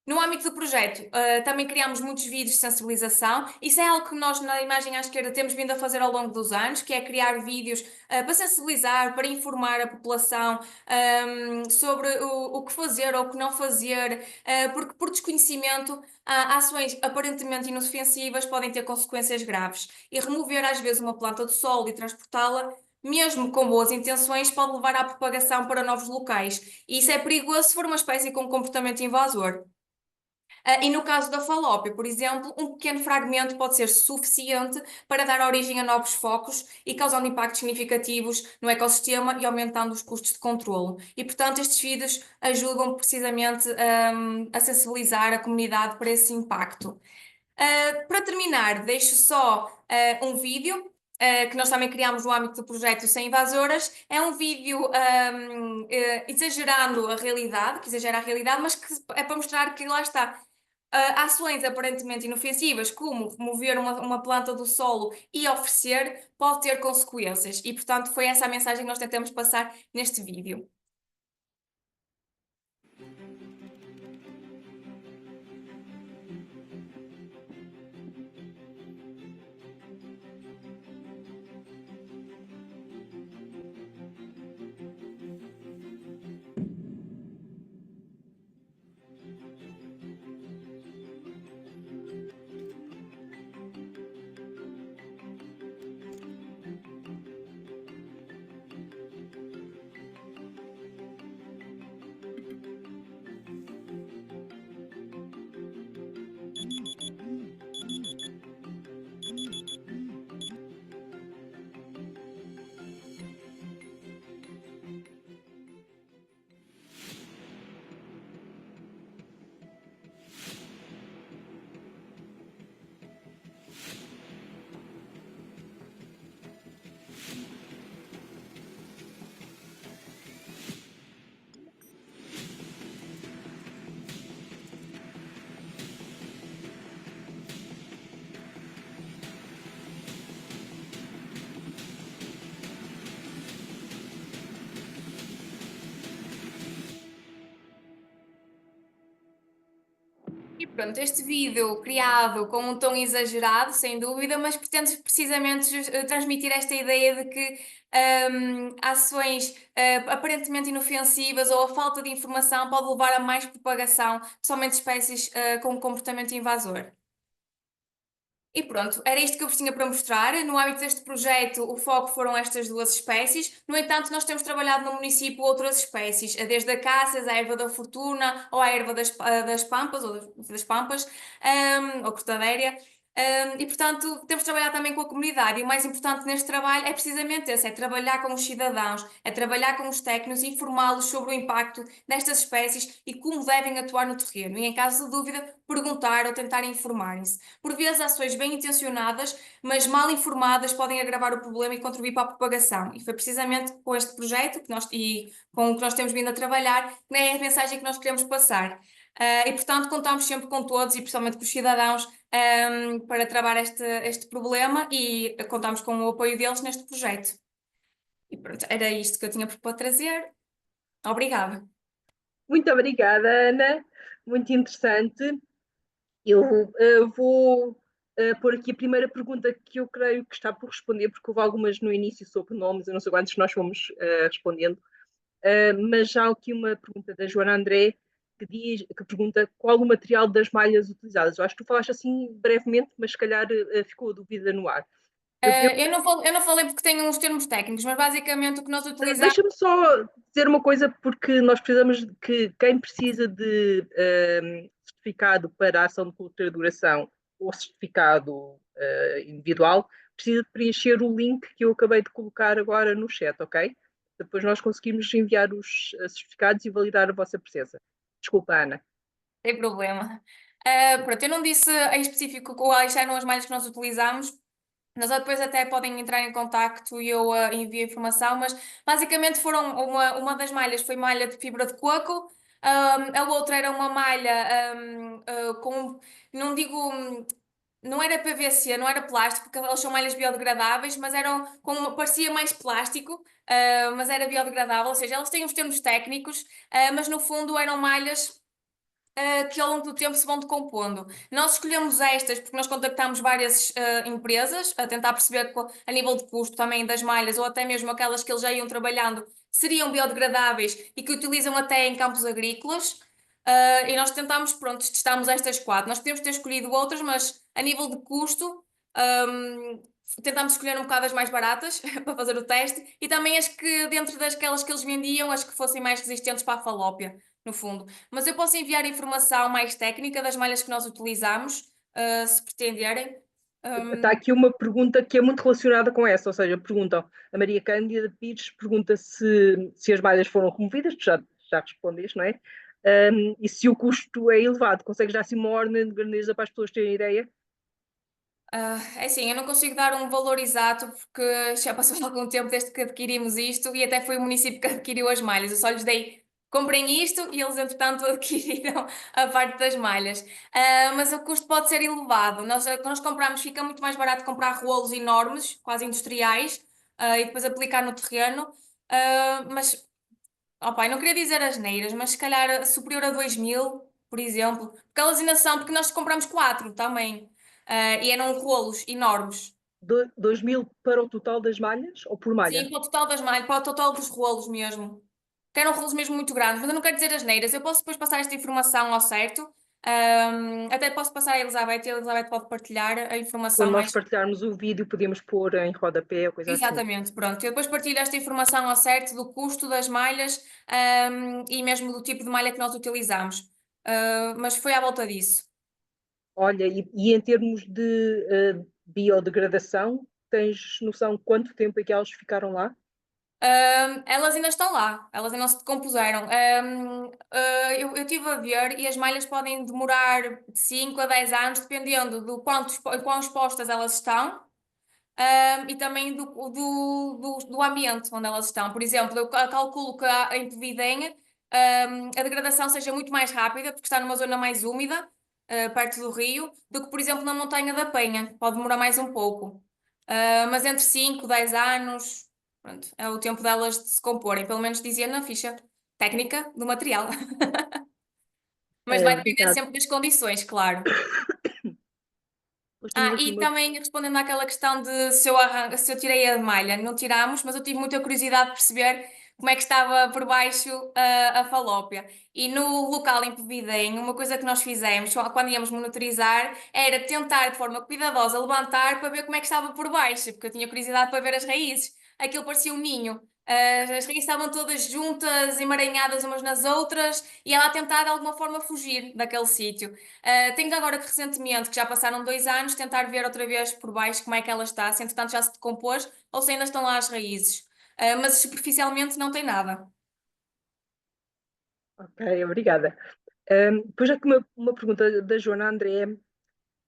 No âmbito do projeto, também criámos muitos vídeos de sensibilização. Isso é algo que nós, na imagem à esquerda, temos vindo a fazer ao longo dos anos, que é criar vídeos para sensibilizar, para informar a população sobre o que fazer ou o que não fazer, porque por desconhecimento, ações aparentemente inofensivas podem ter consequências graves. E remover, às vezes, uma planta do solo e transportá-la, mesmo com boas intenções, pode levar à propagação para novos locais. E isso é perigoso se for uma espécie com comportamento invasor. E no caso da falópia, por exemplo, um pequeno fragmento pode ser suficiente para dar origem a novos focos e causando impactos significativos no ecossistema e aumentando os custos de controlo. E, portanto, estes vídeos ajudam precisamente a sensibilizar a comunidade para esse impacto. Para terminar, deixo só um vídeo que nós também criámos no âmbito do projeto Sem Invasoras. É um vídeo exagerando a realidade, que exagera a realidade, mas que é para mostrar que lá está. Ações aparentemente inofensivas, como remover uma planta do solo e oferecer, pode ter consequências. E, portanto, foi essa a mensagem que nós tentamos passar neste vídeo. E pronto, este vídeo criado com um tom exagerado, sem dúvida, mas pretende precisamente transmitir esta ideia de que ações aparentemente inofensivas ou a falta de informação pode levar a mais propagação, principalmente de espécies com comportamento invasor. E pronto, era isto que eu vos tinha para mostrar. No âmbito deste projeto, o foco foram estas duas espécies. No entanto, nós temos trabalhado no município outras espécies, desde a cáceas, a erva da fortuna, ou a erva das pampas, ou das pampas, ou cortadeira. E, portanto, temos de trabalhar também com a comunidade. E o mais importante neste trabalho é precisamente esse, é trabalhar com os cidadãos, é trabalhar com os técnicos, informá-los sobre o impacto destas espécies e como devem atuar no terreno. E, em caso de dúvida, perguntar ou tentar informarem-se. Por vezes, ações bem intencionadas, mas mal informadas, podem agravar o problema e contribuir para a propagação. E foi precisamente com este projeto e com o que nós temos vindo a trabalhar, que é a mensagem que nós queremos passar. E, portanto, contamos sempre com todos e principalmente com os cidadãos para travar este problema e contamos com o apoio deles neste projeto. E pronto, era isto que eu tinha para trazer. Obrigada. Muito obrigada, Ana. Muito interessante. Eu vou pôr aqui a primeira pergunta que eu creio que está por responder, porque houve algumas no início sobre nomes, eu não sei quantos nós fomos respondendo, mas já há aqui uma pergunta da Joana André que pergunta qual o material das malhas utilizadas. Eu acho que tu falaste assim brevemente, mas se calhar ficou a dúvida no ar. Eu não falei porque tenho uns termos técnicos, mas basicamente o que nós utilizamos. Deixa-me só dizer uma coisa, porque nós precisamos que quem precisa de certificado para a ação de curta duração ou certificado individual, precisa de preencher o link que eu acabei de colocar agora no chat, ok? Depois nós conseguimos enviar os certificados e validar a vossa presença. Desculpa, Ana. Sem problema. Pronto, eu não disse em específico quais eram as malhas que nós utilizamos. Nós depois até podem entrar em contacto e eu envio a informação, mas basicamente foram uma das malhas foi malha de fibra de coco, a outra era uma malha com, não digo, não era PVC, não era plástico, porque elas são malhas biodegradáveis, mas eram parecia mais plástico, mas era biodegradável, ou seja, elas têm os termos técnicos, mas no fundo eram malhas que ao longo do tempo se vão decompondo. Nós escolhemos estas porque nós contactámos várias empresas a tentar perceber a nível de custo também das malhas ou até mesmo aquelas que eles já iam trabalhando seriam biodegradáveis e que utilizam até em campos agrícolas. E nós tentámos, pronto, testámos estas quatro. Nós podíamos ter escolhido outras, mas a nível de custo, tentámos escolher um bocado as mais baratas para fazer o teste e também as que, dentro daquelas que eles vendiam, as que fossem mais resistentes para a falópia, no fundo. Mas eu posso enviar informação mais técnica das malhas que nós utilizamos, se pretenderem. Está aqui uma pergunta que é muito relacionada com essa, ou seja, perguntam, a Maria Cândida Pires pergunta se as malhas foram removidas, tu já respondeste, não é? E se o custo é elevado, consegues dar assim uma ordem de grandeza para as pessoas terem ideia? É assim, eu não consigo dar um valor exato porque já passou algum tempo desde que adquirimos isto e até foi o município que adquiriu as malhas. Eu só lhes dei, comprem isto e eles, entretanto, adquiriram a parte das malhas. Mas o custo pode ser elevado. Quando nós compramos, fica muito mais barato comprar rolos enormes, quase industriais, e depois aplicar no terreno. Mas, opa, eu não queria dizer asneiras, mas se calhar superior a 2.000, por exemplo. Porque elas ainda são, porque nós compramos quatro também. E eram rolos enormes. 2.000 para o total das malhas ou por malha? Sim, para o total das malhas, para o total dos rolos mesmo. Que eram rolos mesmo muito grandes, mas eu não quero dizer asneiras. Eu posso depois passar esta informação ao certo. Até posso passar a Elizabeth e a Elizabeth pode partilhar a informação Quando nós mais. partilharmos o vídeo, podíamos pôr em rodapé ou coisa assim. Exatamente, pronto. Eu depois partilho esta informação ao certo do custo das malhas, e mesmo do tipo de malha que nós utilizamos. Mas foi à volta disso. Olha, e em termos de biodegradação, tens noção de quanto tempo é que elas ficaram lá? Elas ainda estão lá, elas ainda não se decompuseram. Eu estive a ver e as malhas podem demorar de 5 a 10 anos, dependendo do quão expostas elas estão, e também do ambiente onde elas estão. Por exemplo, eu calculo que em Pevidém, a degradação seja muito mais rápida, porque está numa zona mais úmida, perto do rio, do que, por exemplo, na Montanha da Penha. Pode demorar mais um pouco. Mas entre 5 10 anos, pronto, é o tempo delas de se comporem, pelo menos dizia na ficha técnica do material. Mas vai depender Obrigada. sempre das condições, claro. Depois temos aqui E uma. também respondendo àquela questão de se eu tirei a malha, não tirámos, mas eu tive muita curiosidade de perceber como é que estava por baixo a falópia. E no local em Pevidém, uma coisa que nós fizemos quando íamos monitorizar era tentar de forma cuidadosa levantar para ver como é que estava por baixo, porque eu tinha curiosidade para ver as raízes. Aquilo parecia um ninho. As raízes estavam todas juntas, emaranhadas umas nas outras, e ela a tentar de alguma forma fugir daquele sítio. Tenho agora que recentemente, que já passaram 2 anos, tentar ver outra vez por baixo como é que ela está, se entretanto já se decompôs ou se ainda estão lá as raízes. Mas superficialmente não tem nada. Ok, obrigada. Depois aqui uma pergunta da Joana André,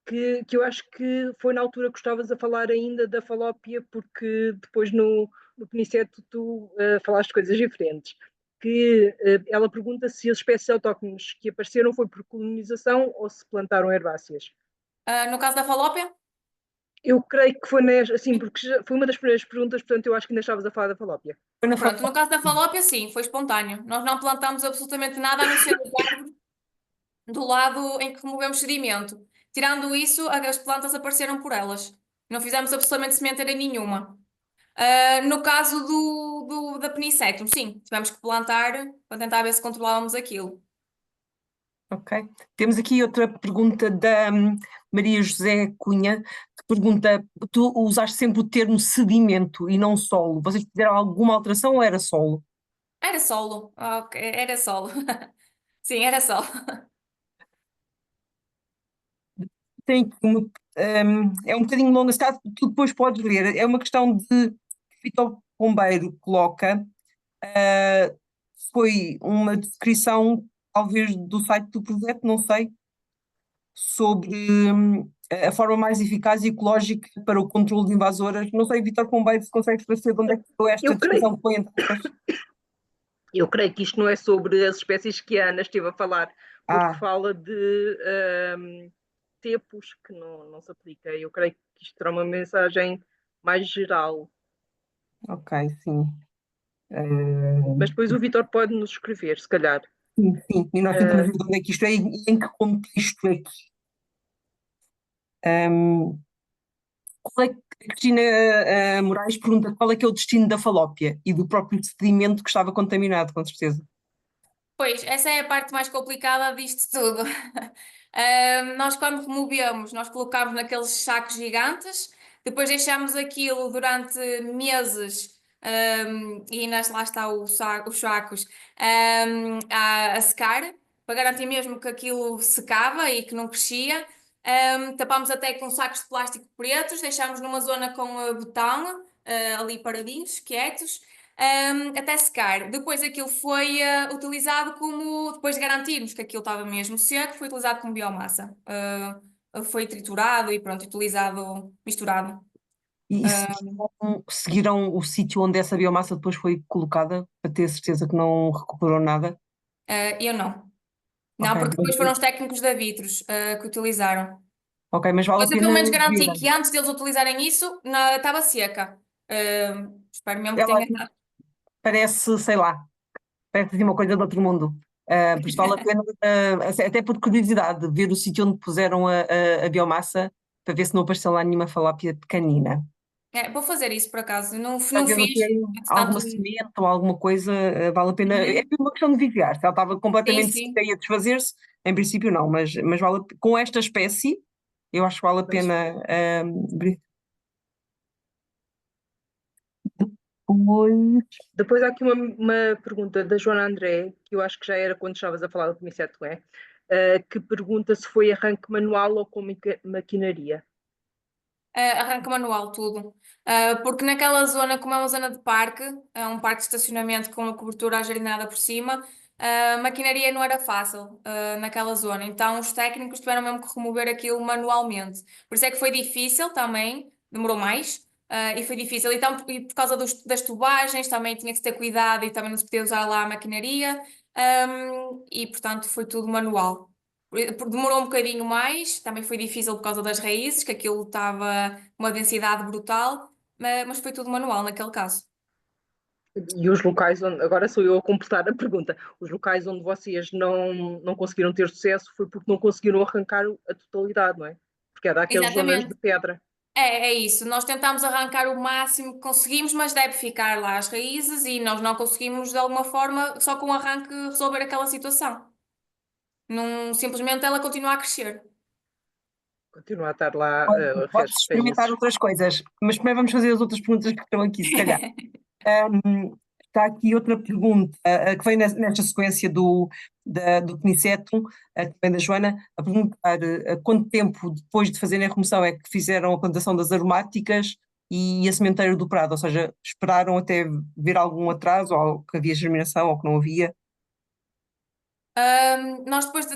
que eu acho que foi na altura que estavas a falar ainda da falópia, porque depois no Peniceto tu falaste coisas diferentes. Ela pergunta se as espécies autóctones que apareceram foi por colonização ou se plantaram herbáceas. No caso da falópia? Eu creio que foi assim, porque foi uma das primeiras perguntas, portanto eu acho que ainda estavas a falar da falópia. Pronto, no caso da falópia, sim, foi espontâneo. Nós não plantamos absolutamente nada a não ser as árvores do lado em que removemos sedimento. Tirando isso, as plantas apareceram por elas. Não fizemos absolutamente sementeira nenhuma. No caso da Penicetum, sim, tivemos que plantar para tentar ver se controlávamos aquilo. Ok. Temos aqui outra pergunta da Maria José Cunha, que pergunta: tu usaste sempre o termo sedimento e não solo. Vocês fizeram alguma alteração ou era solo? Era solo, ok, era solo. Sim, era solo. Tem aqui é um bocadinho longa, se calhar tu depois podes ler. É uma questão de que Vitor Pombeiro coloca. Foi uma descrição, talvez, do site do projeto, não sei, sobre a forma mais eficaz e ecológica para o controle de invasoras. Não sei, Vitor Pombeiro, se consegue esclarecer de onde é que foi esta Eu creio, descrição que foi entre aspas. eu creio que isto não é sobre as espécies que a Ana esteve a falar, porque Ah, fala de tipos que não se aplica. Eu creio que isto terá uma mensagem mais geral. ok, sim. Eh, Mas depois o Vitor pode nos escrever, se calhar. sim, sim, e nós tentamos ver de onde é que isto é e em que contexto é que. Qual é que, a Cristina Moraes pergunta qual é que é o destino da falópia e do próprio sedimento que estava contaminado, com certeza. Pois, essa é a parte mais complicada disto tudo. Nós, quando removemos, nós colocámos naqueles sacos gigantes, depois deixámos aquilo durante meses, e lá está os sacos, a secar, para garantir mesmo que aquilo secava e que não crescia. Tapámos até com sacos de plástico pretos, deixámos numa zona com betão, ali paradinhos, quietos, até secar. Depois aquilo foi utilizado como, depois de garantirmos que aquilo estava mesmo seco, foi utilizado como biomassa. foi triturado e pronto, utilizado, misturado. E seguiram o sítio onde essa biomassa depois foi colocada para ter certeza que não recuperou nada? Eu não. Ok, Não, porque depois foram os técnicos da Vitros que utilizaram. ok, mas vale a Mas eu pelo pena menos garanti ver. que antes deles utilizarem isso, estava seca. Espero mesmo que Ela tenha estado. parece, sei lá, parece assim uma coisa de outro mundo. Por isso vale a pena, até por curiosidade, ver o sítio onde puseram a biomassa para ver se não apareceu lá nenhuma falápia pequenina. Vou fazer isso por acaso. Não, não Caso não fiz, tenha entretanto. alguma semente ou alguma coisa, vale a pena. É Uhum. uma questão de vigiar. Se ela estava Sim, completamente seca sim. e a desfazer-se, em princípio não, mas com esta espécie, eu acho que vale a Pois. pena. Depois. Depois há aqui uma pergunta da Joana André, que eu acho que já era quando estavas a falar do Comissário, que pergunta se foi arranque manual ou com maquinaria. Arranca manual tudo. Porque naquela zona, como é uma zona de parque, é um parque de estacionamento com uma cobertura ajardinada por cima, a maquinaria não era fácil, naquela zona. Então os técnicos tiveram mesmo que remover aquilo manualmente. Por isso é que foi difícil também, demorou mais, e foi difícil. Então, e por causa das tubagens, também tinha que ter cuidado e também não se podia usar lá a maquinaria, e portanto foi tudo manual. Demorou um bocadinho mais, também foi difícil por causa das raízes, que aquilo estava uma densidade brutal, mas foi tudo manual naquele caso. E os locais onde, agora sou eu a completar a pergunta, os locais onde vocês não conseguiram ter sucesso foi porque não conseguiram arrancar a totalidade, não é? Porque era aquelas zonas de Exatamente. pedra. É isso. Nós tentámos arrancar o máximo que conseguimos, mas deve ficar lá as raízes e nós não conseguimos, de alguma forma, só com o arranque, resolver aquela situação. Não, simplesmente ela continua a crescer. Continua a estar lá o Podes resto de experimentar raízes. outras coisas, mas primeiro vamos fazer as outras perguntas que estão aqui, se calhar. Está aqui outra pergunta, que vem nesta sequência do Knisetum, também da Joana, a perguntar quanto tempo depois de fazerem a remoção é que fizeram a plantação das aromáticas e a sementeira do Prado, ou seja, esperaram até ver algum atraso, ou que havia germinação, ou que não havia.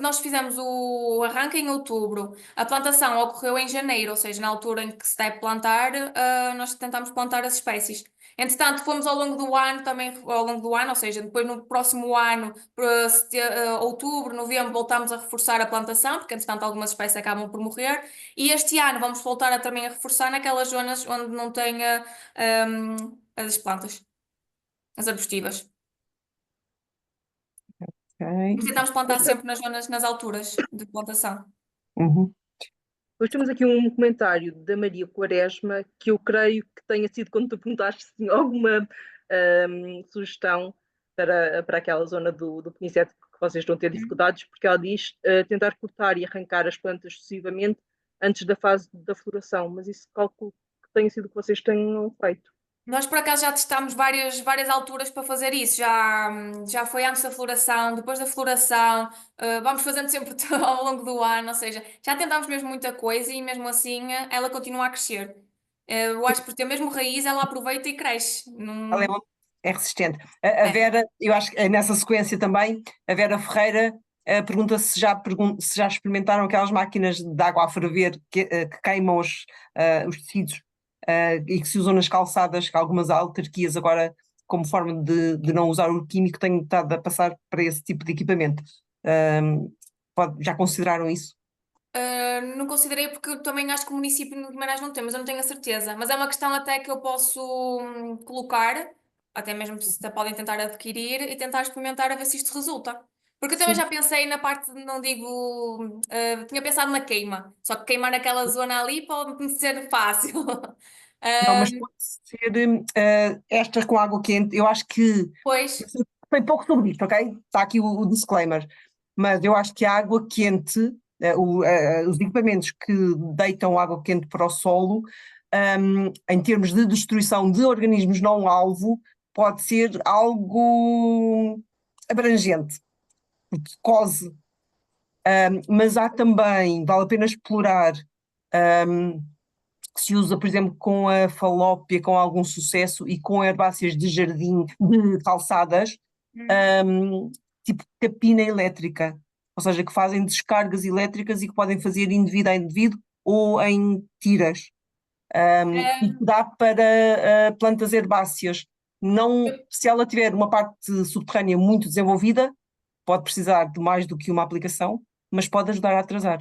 Nós fizemos o arranque em outubro, a plantação ocorreu em janeiro, ou seja, na altura em que se deve plantar, nós tentámos plantar as espécies. Entretanto, fomos ao longo do ano também, ao longo do ano, ou seja, depois no próximo ano, para outubro, novembro, voltamos a reforçar a plantação, porque entretanto algumas espécies acabam por morrer, e este ano vamos voltar também a reforçar naquelas zonas onde não tenha as plantas, as arbustivas. Ok. Mas tentamos plantar sempre nas zonas, nas alturas de plantação. Uhum. Depois temos aqui um comentário da Maria Quaresma, que eu creio que tenha sido quando tu perguntaste se tinha alguma sugestão para aquela zona do Pinhacete que vocês estão a ter dificuldades, porque ela diz tentar cortar e arrancar as plantas sucessivamente antes da fase da floração, mas isso calculo que tenha sido o que vocês tenham feito. Nós, por acaso, já testámos várias alturas para fazer isso. Já foi antes da floração, depois da floração, vamos fazendo sempre ao longo do ano, ou seja, já tentámos mesmo muita coisa e mesmo assim ela continua a crescer. Eu acho que por ter mesmo raiz, ela aproveita e cresce. Ela é resistente. A É. Vera, eu acho que nessa sequência também, a Vera Ferreira pergunta se já experimentaram aquelas máquinas de água a ferver que queimam os tecidos e que se usam nas calçadas, que algumas autarquias agora, como forma de não usar o químico, têm estado a passar para esse tipo de equipamento. Já consideraram isso? Não considerei porque eu também acho que o município de Guimarães não tem, mas eu não tenho a certeza. Mas é uma questão até que eu posso colocar, até mesmo se até podem tentar adquirir e tentar experimentar a ver se isto resulta. Porque eu também Sim. já pensei na parte, não digo, tinha pensado na queima, só que queimar naquela zona ali pode ser fácil. Não, Ah, mas pode ser esta com água quente. Eu acho que pois, foi pouco sobre isto, ok? Está aqui o disclaimer. Mas eu acho que a água quente, os equipamentos que deitam água quente para o solo, em termos de destruição de organismos não alvo, pode ser algo abrangente, porque cose. Mas há também, vale a pena explorar, que se usa, por exemplo, com a falópia com algum sucesso e com herbáceas de jardim, de calçadas, hum, um, tipo capina elétrica. ou seja, que fazem descargas elétricas e que podem fazer indivíduo a indivíduo ou em tiras. E que dá para plantas herbáceas. Não, se ela tiver uma parte subterrânea muito desenvolvida, pode precisar de mais do que uma aplicação, mas pode ajudar a atrasar.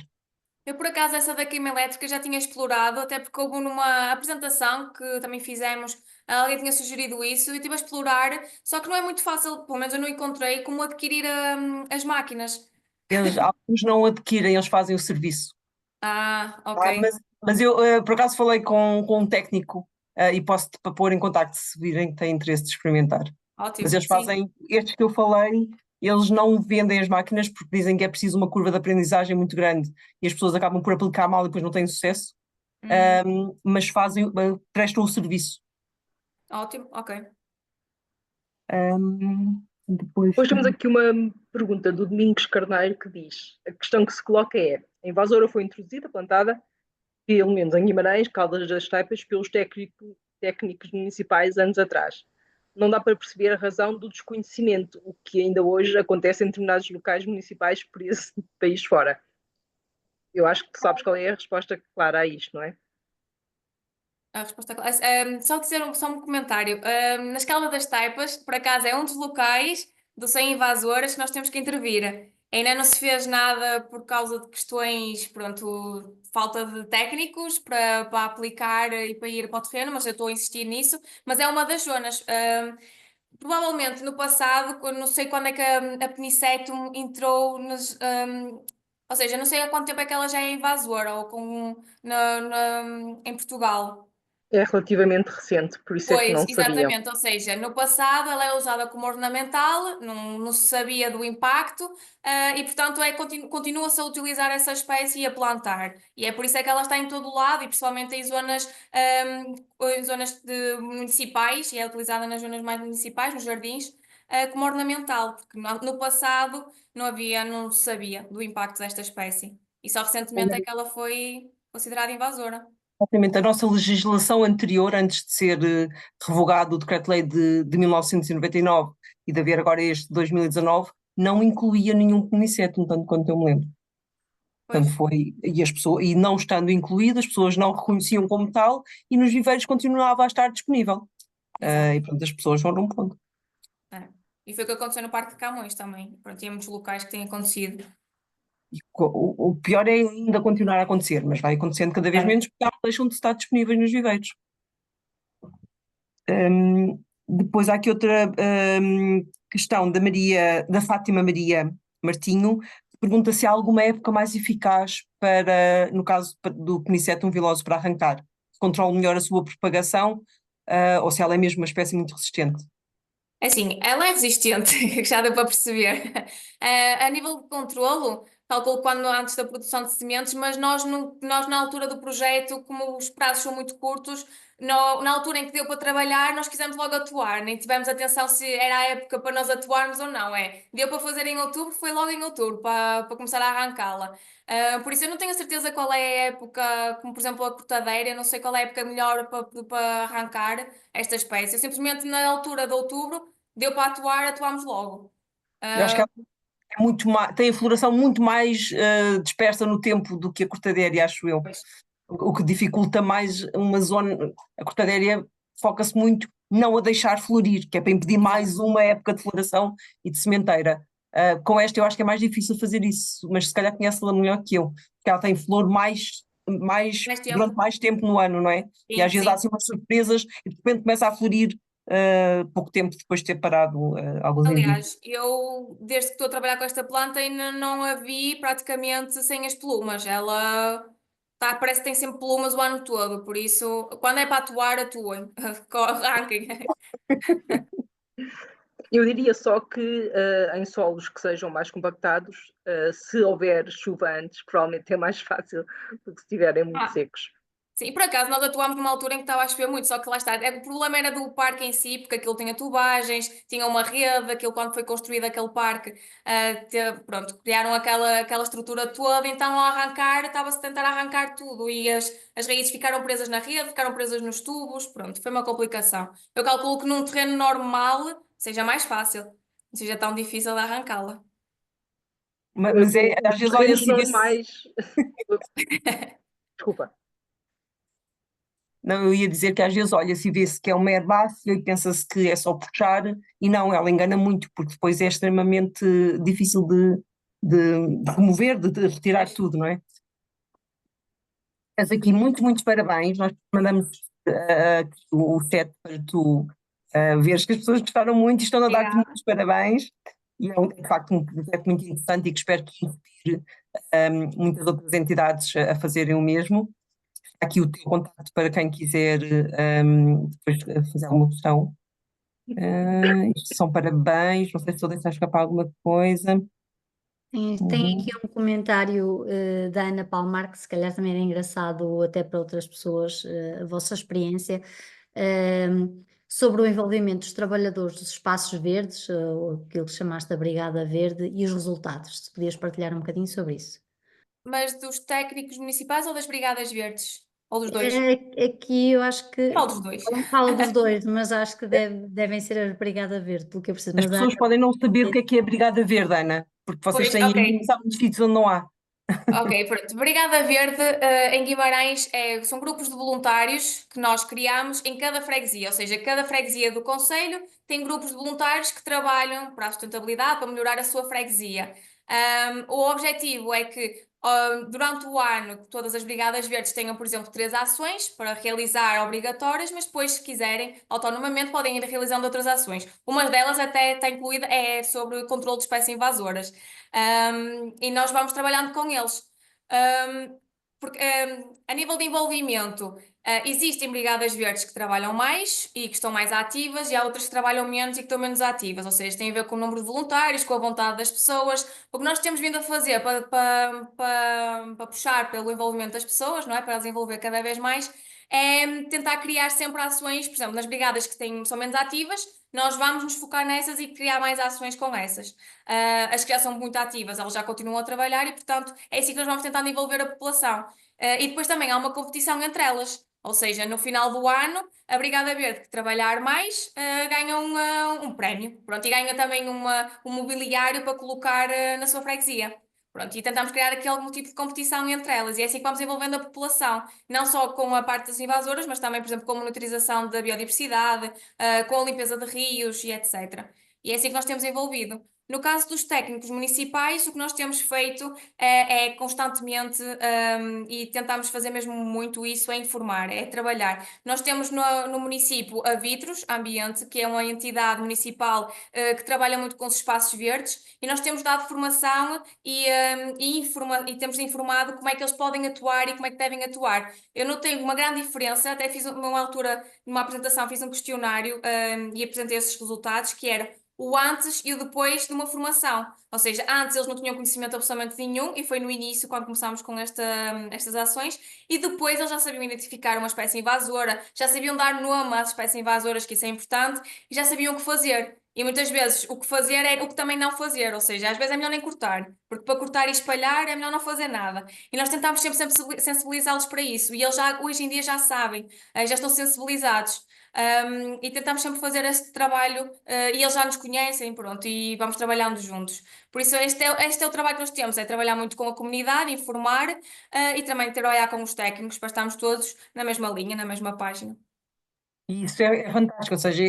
Eu, por acaso, essa da queima elétrica já tinha explorado, até porque houve numa apresentação que também fizemos, alguém tinha sugerido isso e estive a explorar, só que não é muito fácil, pelo menos eu não encontrei como adquirir as máquinas. Alguns não adquirem, eles fazem o serviço. Ah, ok. Mas eu, por acaso, falei com um técnico e posso-te pôr em contacto se virem que têm interesse de experimentar. Mas Ótimo, eles sim. fazem, estes que eu falei, eles não vendem as máquinas porque dizem que é preciso uma curva de aprendizagem muito grande e as pessoas acabam por aplicar mal e depois não têm sucesso, mas fazem, prestam o serviço. Ótimo, ok. Depois, Depois temos aqui uma pergunta do Domingos Carneiro que diz: a questão que se coloca é: a invasora foi introduzida, plantada, pelo menos em Guimarães, Caldas das Taipas, pelos técnicos municipais anos atrás. Não dá para perceber a razão do desconhecimento, o que ainda hoje acontece em determinados locais municipais por esse país fora. Eu acho que tu sabes qual é a resposta clara a isto, não é? A resposta é clara. Só dizer só um comentário. Na Escala das Taipas, por acaso, é um dos locais do Sem Invasoras que nós temos que intervir. Ainda não se fez nada por causa de questões, pronto, falta de técnicos para aplicar e para ir para o terreno, mas eu estou a insistir nisso. Mas é uma das zonas. Provavelmente no passado, não sei quando é que a Penicetum entrou ou seja, não sei há quanto tempo é que ela já é invasora ou em Portugal. É relativamente recente, por isso é que Pois, não sabiam. exatamente, ou seja, no passado ela era usada como ornamental, não se sabia do impacto, e portanto continua-se a utilizar essa espécie e a plantar. E é por isso é que ela está em todo o lado e principalmente em zonas municipais, e é utilizada nas zonas mais municipais, nos jardins, como ornamental, porque no passado não se sabia do impacto desta espécie. E só recentemente é que ela foi considerada invasora. Exatamente, a nossa legislação anterior, antes de ser revogado o Decreto-Lei de 1999 e de haver agora este de 2019, não incluía nenhum Penicetum, tanto quanto eu me lembro. Portanto, e não estando incluído, as pessoas não reconheciam como tal e nos viveiros continuava a estar disponível. E portanto as pessoas foram um ponto. É. E foi o que aconteceu no Parque de Camões também. Pronto, tinha muitos locais que têm acontecido. E o pior é ainda continuar a acontecer, mas vai acontecendo cada vez menos porque não deixam de estar disponíveis nos viveiros. Depois há aqui outra questão da Fátima Maria Martinho, que pergunta se há alguma época mais eficaz para, no caso do Penicetum viloso, para arrancar, que controle melhor a sua propagação, ou se ela é mesmo uma espécie muito resistente. É assim, ela é resistente, já deu para perceber. A nível de controlo, calculo quando antes da produção de sementes, mas nós na altura do projeto, como os prazos são muito curtos, na altura em que deu para trabalhar, nós quisemos logo atuar, nem tivemos atenção se era a época para nós atuarmos ou não. Deu para fazer em outubro, foi logo em outubro, para começar a arrancá-la. Por isso eu não tenho a certeza qual é a época, como por exemplo a cortadeira, eu não sei qual é a época melhor para arrancar esta espécie. Eu simplesmente na altura de outubro deu para atuar, atuámos logo. Eu acho que ela é muito tem a floração muito mais dispersa no tempo do que a cortadeira, acho eu. Pois. O que dificulta mais uma zona. A cortadeira foca-se muito não a deixar florir, que é para impedir mais uma época de floração e de sementeira. Com esta eu acho que é mais difícil fazer isso, mas se calhar conhece-la melhor que eu, porque ela tem flor durante mais tempo no ano, não é? Sim, e às vezes sim. há assim umas surpresas e de repente começa a florir pouco tempo depois de ter parado alguns indivíduos. Aliás, eu desde que estou a trabalhar com esta planta ainda não a vi praticamente sem as plumas. Ela parece que tem sempre plumas o ano todo, por isso, quando é para atuar, atuem. Arranquem. Eu diria só que em solos que sejam mais compactados, se houver chuva antes, provavelmente é mais fácil do que se estiverem muito secos. Sim, por acaso nós atuámos numa altura em que estava a chover muito, só que lá está. O problema era do parque em si, porque aquilo tinha tubagens, tinha uma rede, aquilo quando foi construído aquele parque, pronto, criaram aquela estrutura toda, então ao arrancar, estava-se a tentar arrancar tudo e as raízes ficaram presas na rede, ficaram presas nos tubos, pronto, foi uma complicação. Eu calculo que num terreno normal seja mais fácil, não seja tão difícil de arrancá-la. Mas às vezes olha-se e vê-se. normais. Desculpa. Não, eu ia dizer que às vezes olha-se e vê-se que é uma herbácea e pensa-se que é só puxar, e não, ela engana muito, porque depois é extremamente difícil de remover, de retirar tudo, não é? Mas aqui muitos parabéns, nós mandamos o chat para tu veres que as pessoas gostaram muito e estão a dar-te Obrigada. muitos parabéns, e é de facto um projeto muito interessante e que espero que inspire muitas outras entidades a fazerem o mesmo. Aqui o teu contacto para quem quiser depois fazer alguma questão. Isto são parabéns, não sei se estou a deixar escapar alguma coisa. Tem aqui um comentário da Ana Palmar, que se calhar também era engraçado até para outras pessoas, a vossa experiência, sobre o envolvimento dos trabalhadores dos espaços verdes, ou aquilo que chamaste da Brigada Verde, e os resultados. Se podias partilhar um bocadinho sobre isso. Mas dos técnicos municipais ou das Brigadas Verdes? Ou dos dois? Aqui eu acho que Falo dos dois. fala dos dois, mas acho que devem ser a Brigada Verde, pelo que eu percebo. As Mas pessoas podem não saber o que é a Brigada Verde, Ana, porque vocês Pois, têm ok. muitos sítios onde não há. Ok, pronto. Brigada Verde, em Guimarães, são grupos de voluntários que nós criamos em cada freguesia, ou seja, cada freguesia do concelho tem grupos de voluntários que trabalham para a sustentabilidade, para melhorar a sua freguesia. O objetivo é que durante o ano todas as Brigadas Verdes tenham, por exemplo, 3 ações para realizar obrigatórias, mas depois, se quiserem, autonomamente, podem ir realizando outras ações. Uma delas até está incluída, é sobre o controle de espécies invasoras. E nós vamos trabalhando com eles. Porque, a nível de envolvimento, existem Brigadas Verdes que trabalham mais e que estão mais ativas, e há outras que trabalham menos e que estão menos ativas, ou seja, tem a ver com o número de voluntários, com a vontade das pessoas. O que nós temos vindo a fazer para puxar pelo envolvimento das pessoas, não é? Para elas envolver cada vez mais, é tentar criar sempre ações, por exemplo, nas brigadas que são menos ativas, nós vamos nos focar nessas e criar mais ações com essas. As que já são muito ativas, elas já continuam a trabalhar e, portanto, é assim que nós vamos tentando envolver a população. E depois também há uma competição entre elas, ou seja, no final do ano, a Brigada Verde que trabalhar mais ganha um prémio. Pronto, e ganha também um mobiliário para colocar na sua freguesia. Pronto, e tentamos criar aqui algum tipo de competição entre elas, e é assim que vamos envolvendo a população, não só com a parte das invasoras, mas também, por exemplo, com a monitorização da biodiversidade, com a limpeza de rios e etc. E é assim que nós temos envolvido. No caso dos técnicos municipais, o que nós temos feito é constantemente, e tentamos fazer mesmo muito isso, é informar, é trabalhar. Nós temos no município a Vitros Ambiente, que é uma entidade municipal que trabalha muito com os espaços verdes, e nós temos dado formação e temos informado como é que eles podem atuar e como é que devem atuar. Eu notei uma grande diferença, até fiz uma altura, numa apresentação, fiz um questionário e apresentei esses resultados, que era o antes e o depois de uma formação. Ou seja, antes eles não tinham conhecimento absolutamente nenhum, e foi no início, quando começámos com estas ações, e depois eles já sabiam identificar uma espécie invasora, já sabiam dar nome às espécies invasoras, que isso é importante, e já sabiam o que fazer. E muitas vezes o que fazer é o que também não fazer, ou seja, às vezes é melhor nem cortar, porque para cortar e espalhar é melhor não fazer nada. E nós tentamos sempre sensibilizá-los para isso, e eles já, hoje em dia já sabem, já estão sensibilizados. E tentamos sempre fazer este trabalho, e eles já nos conhecem, pronto, e vamos trabalhando juntos. Por isso, este é o trabalho que nós temos, é trabalhar muito com a comunidade, informar, e também trabalhar com os técnicos, para estarmos todos na mesma linha, na mesma página. E isso é fantástico, ou seja,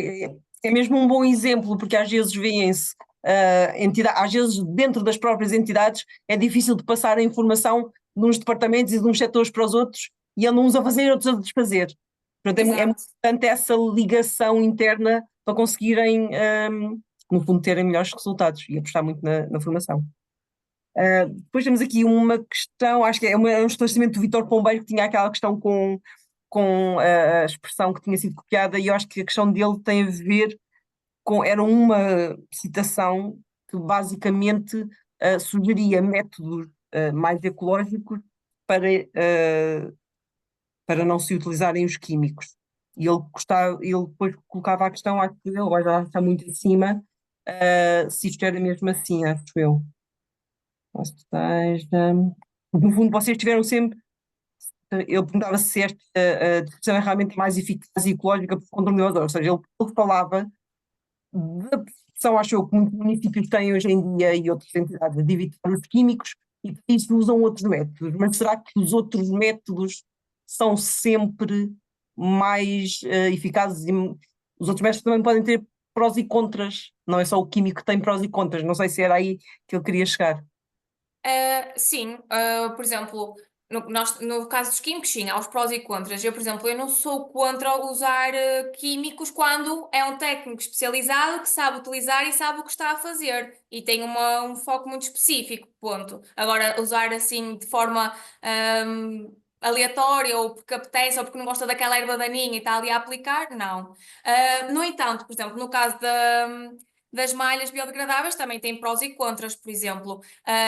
é mesmo um bom exemplo, porque às vezes vêem-se às vezes dentro das próprias entidades é difícil de passar a informação de uns departamentos e de uns setores para os outros, e andam uns a fazer e outros a desfazer. Portanto, é muito importante essa ligação interna para conseguirem, no fundo, terem melhores resultados e apostar muito na formação. Depois temos aqui uma questão, acho que é um esclarecimento do Vítor Pombeiro, que tinha aquela questão com a expressão que tinha sido copiada, e eu acho que a questão dele tem a ver com, era uma citação que basicamente sugeria métodos mais ecológicos para não se utilizarem os químicos. E ele depois colocava a questão, acho que ele agora já está muito acima, se isto era mesmo assim, acho eu. No fundo, vocês tiveram sempre. Eu perguntava se esta discussão é realmente mais eficaz e ecológica por conta do invasor, ou seja, ele falava da são, acho eu, que muitos municípios têm hoje em dia e outras entidades de evitar os químicos e para isso usam outros métodos. Mas será que os outros métodos são sempre mais eficazes? E os outros métodos também podem ter prós e contras, não é só o químico que tem prós e contras. Não sei se era aí que eu queria chegar. Sim, por exemplo, no caso dos químicos, sim, há os prós e contras. Eu, por exemplo, eu não sou contra usar químicos quando é um técnico especializado que sabe utilizar e sabe o que está a fazer e tem um foco muito específico, ponto. Agora, usar assim de forma aleatória ou porque apetece ou porque não gosta daquela erva daninha e está ali a aplicar, não. No entanto, por exemplo, no caso das malhas biodegradáveis também tem prós e contras, por exemplo.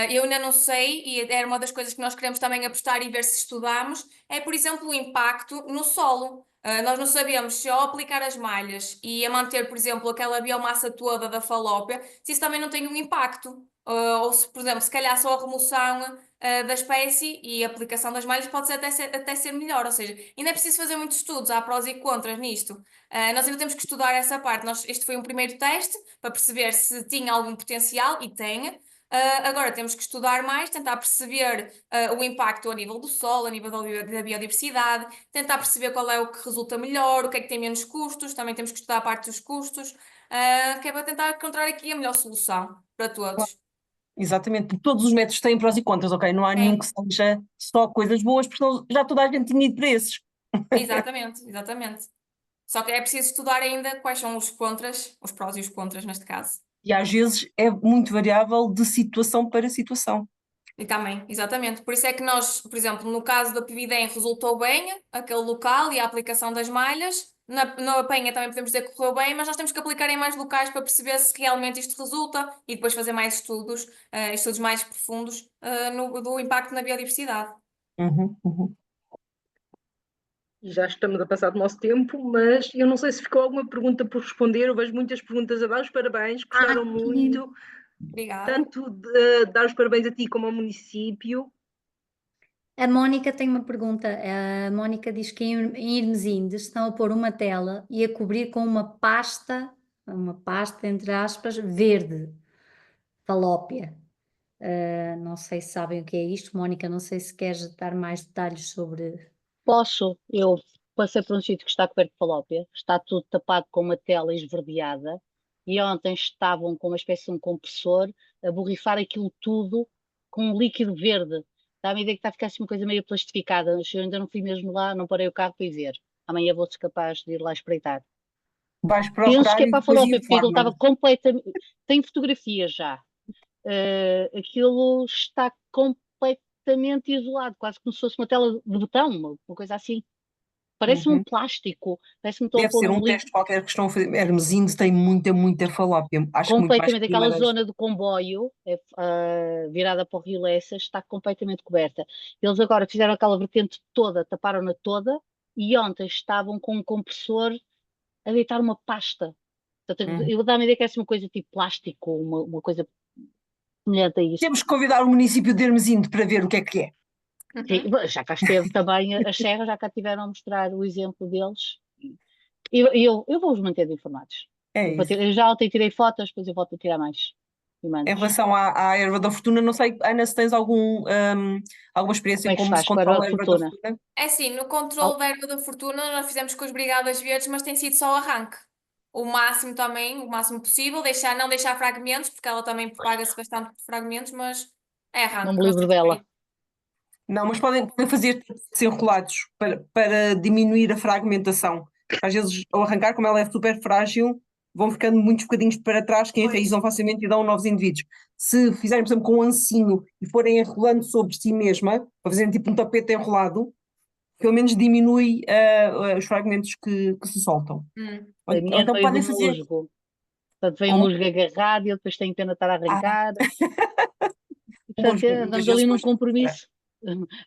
Eu ainda não sei, e era uma das coisas que nós queremos também apostar e ver se estudamos, é, por exemplo, o impacto no solo. Nós não sabemos se ao aplicar as malhas e a manter, por exemplo, aquela biomassa toda da falópia, se isso também não tem um impacto. Ou se, por exemplo, se calhar só a remoção da espécie e a aplicação das malhas pode ser até ser melhor. Ou seja, ainda é preciso fazer muitos estudos, há prós e contras nisto. Nós ainda temos que estudar essa parte. Este foi um primeiro teste para perceber se tinha algum potencial, e tem. Agora temos que estudar mais, tentar perceber o impacto a nível do solo, a nível da biodiversidade, tentar perceber qual é o que resulta melhor, o que é que tem menos custos, também temos que estudar a parte dos custos, que é para tentar encontrar aqui a melhor solução para todos. Exatamente, porque todos os métodos têm prós e contras, ok? Não há nenhum que Sim, seja só coisas boas, porque senão já toda a gente tinha ido para esses. exatamente, exatamente. Só que é preciso estudar ainda quais são os contras, os prós e os contras neste caso. E às vezes é muito variável de situação para situação. E também, exatamente. Por isso é que nós, por exemplo, no caso da Pividem resultou bem, aquele local e a aplicação das malhas. Na Penha também podemos dizer que correu bem, mas nós temos que aplicar em mais locais para perceber se realmente isto resulta e depois fazer mais estudos, estudos mais profundos, do impacto na biodiversidade. Uhum, uhum. Já estamos a passar do nosso tempo, mas eu não sei se ficou alguma pergunta por responder. Eu vejo muitas perguntas a dar os parabéns, gostaram muito, Obrigada. tanto de dar os parabéns a ti como ao município. A Mónica tem uma pergunta. A Mónica diz que em Irmesindes estão a pôr uma tela e a cobrir com uma pasta entre aspas, verde, falópia. Não sei se sabem o que é isto, Mónica, não sei se queres dar mais detalhes sobre. Posso, eu passei por um sítio que está coberto de falópia, está tudo tapado com uma tela esverdeada, e ontem estavam com uma espécie de um compressor a borrifar aquilo tudo com um líquido verde. Dá-me a ideia que está a ficar assim uma coisa meio plastificada. Eu ainda não fui mesmo lá, não parei o carro para ir ver. Amanhã vou ser capaz de ir lá espreitar. Vais Penso procurar que é e para a depois falópia, porque aquilo estava informa-me. completamente. Tem fotografias já. Aquilo está completamente isolado, quase como se fosse uma tela de botão, uma coisa assim. Parece-me um Uhum. plástico, parece-me que estão a Deve pôr ser um um líquido teste qualquer que estão a fazer. Hermesinde tem muita falópia, acho que muito mais completamente. que Aquela Guimarães. zona do comboio, virada para o Rio Lessa, está completamente coberta. Eles agora fizeram aquela vertente toda, taparam-na toda, e ontem estavam com um compressor a deitar uma pasta. Portanto, Uhum. eu dá-me a ideia que é assim uma coisa tipo plástico, uma coisa semelhante a isso. Temos que convidar o município de Hermesinde para ver o que é. Sim, Uhum. já cá esteve também as serras, já cá tiveram a mostrar o exemplo deles. Eu vou-os manter informados. É isso. Eu já ontem tirei fotos, depois eu volto a tirar mais e Em mando-vos. relação à erva da fortuna, não sei, Ana, se tens alguma experiência Como em é que se como se faz para controla a a erva da fortuna? fortuna? É assim, no Al- controle da erva da fortuna nós fizemos com as Brigadas Verdes, mas tem sido só o arranque. O máximo também, o máximo possível, não deixar fragmentos, porque ela também propaga-se bastante por fragmentos, mas é Não arranque me que nós livro temos dela. feito. Não, mas podem fazer enrolados para diminuir a fragmentação. Às vezes, ao arrancar, como ela é super frágil, vão ficando muitos bocadinhos para trás que Pois. enraizam facilmente e dão novos indivíduos. Se fizerem, por exemplo, com um ancinho e forem enrolando sobre si mesma, para fazerem tipo um tapete enrolado, pelo menos diminui os fragmentos que se soltam. Ou A ou minha então veio do podem fazer musgo. Portanto, vem o como? musgo agarrado e eu depois tenho pena de estar a Ah, arrancar. E, um portanto, musgo, muitas andamos vezes ali num depois. compromisso.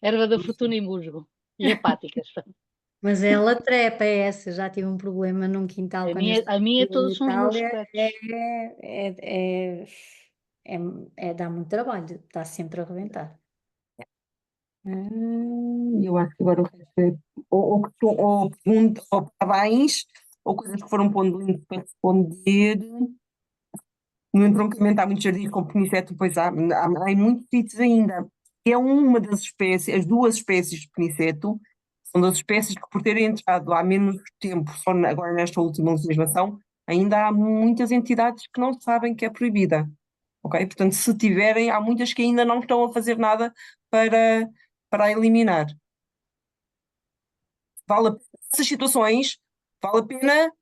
Erva da fortuna e musgo. E hepáticas. Mas ela trepa é essa, já tive um problema num quintal quando eu A minha estive em todas são os musgos Itália, cobertos. é, dá muito trabalho, está sempre a arrebentar. Eu acho que agora o resto é ou perguntas ou parabéns, ou coisas que foram pondo link para responder. No entroncamento há muitos jardins com peniceto, pois há em muitos sítios ainda. É uma das espécies, as duas espécies de peniceto, são das espécies que, por terem entrado há menos tempo, agora nesta última legislação, ainda há muitas entidades que não sabem que é proibida. Ok? Portanto, se tiverem, há muitas que ainda não estão a fazer nada para a eliminar. Nessas situações, vale a pena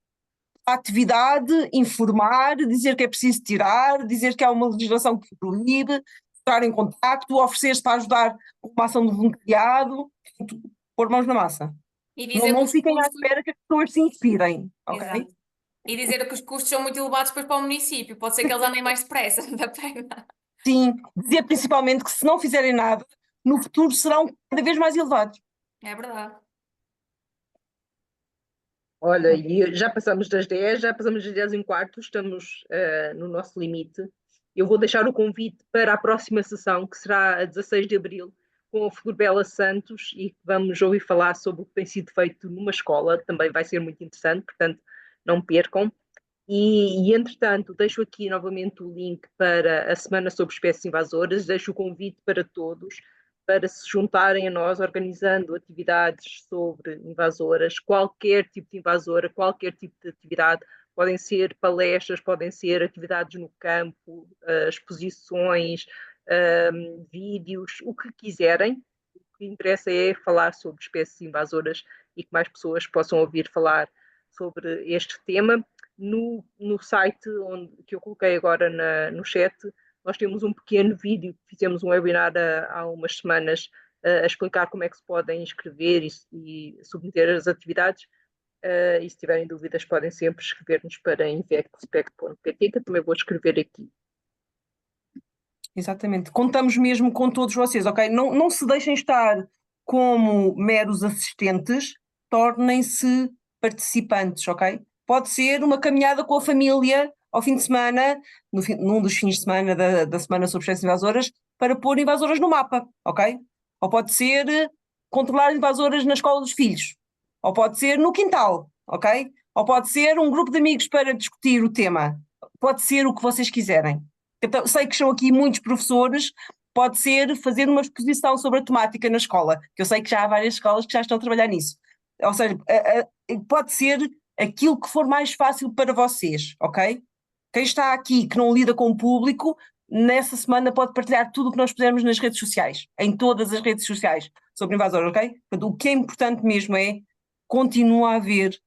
a atividade, informar, dizer que é preciso tirar, dizer que há uma legislação que proíbe, estar em contacto, oferecer-se para ajudar com uma ação de voluntariado, pôr mãos na massa. E Não, dizer que não os fiquem à custos. espera que as pessoas se inspirem, ok? Exato. E dizer que os custos são muito elevados depois para o município. Pode ser que eles andem mais depressa da pena. Sim, dizer principalmente que se não fizerem nada, no futuro serão cada vez mais elevados. É verdade. Olha, e já passamos das 10, já passamos das 10 e um quarto, estamos no nosso limite. Eu vou deixar o convite para a próxima sessão, que será a 16 de abril, com a Florbela Santos, e vamos ouvir falar sobre o que tem sido feito numa escola, também vai ser muito interessante, portanto, não percam. Entretanto, deixo aqui novamente o link para a Semana sobre Espécies Invasoras, deixo o convite para todos para se juntarem a nós, organizando atividades sobre invasoras, qualquer tipo de invasora, qualquer tipo de atividade, podem ser palestras, podem ser atividades no campo, exposições, vídeos, o que quiserem. O que interessa é falar sobre espécies invasoras e que mais pessoas possam ouvir falar sobre este tema. No site que eu coloquei agora no chat, nós temos um pequeno vídeo, fizemos um webinar há umas semanas a explicar como é que se podem inscrever e submeter as atividades. E se tiverem dúvidas podem sempre escrever-nos para invectspec.pt, que eu também vou escrever aqui. Exatamente. Contamos mesmo com todos vocês, ok? Não se deixem estar como meros assistentes, tornem-se participantes, ok? Pode ser uma caminhada com a família ao fim de semana, num dos fins de semana da Semana sobre Espécies Invasoras, para pôr invasoras no mapa, ok? Ou pode ser controlar invasoras na escola dos filhos, ou pode ser no quintal, ok? Ou pode ser um grupo de amigos para discutir o tema. Pode ser o que vocês quiserem. Então, sei que estão aqui muitos professores, pode ser fazer uma exposição sobre a temática na escola, que eu sei que já há várias escolas que já estão a trabalhar nisso. Ou seja, pode ser aquilo que for mais fácil para vocês, ok? Quem está aqui que não lida com o público, nessa semana pode partilhar tudo o que nós pusermos nas redes sociais, em todas as redes sociais, sobre invasores, ok? Portanto, o que é importante mesmo é continua a haver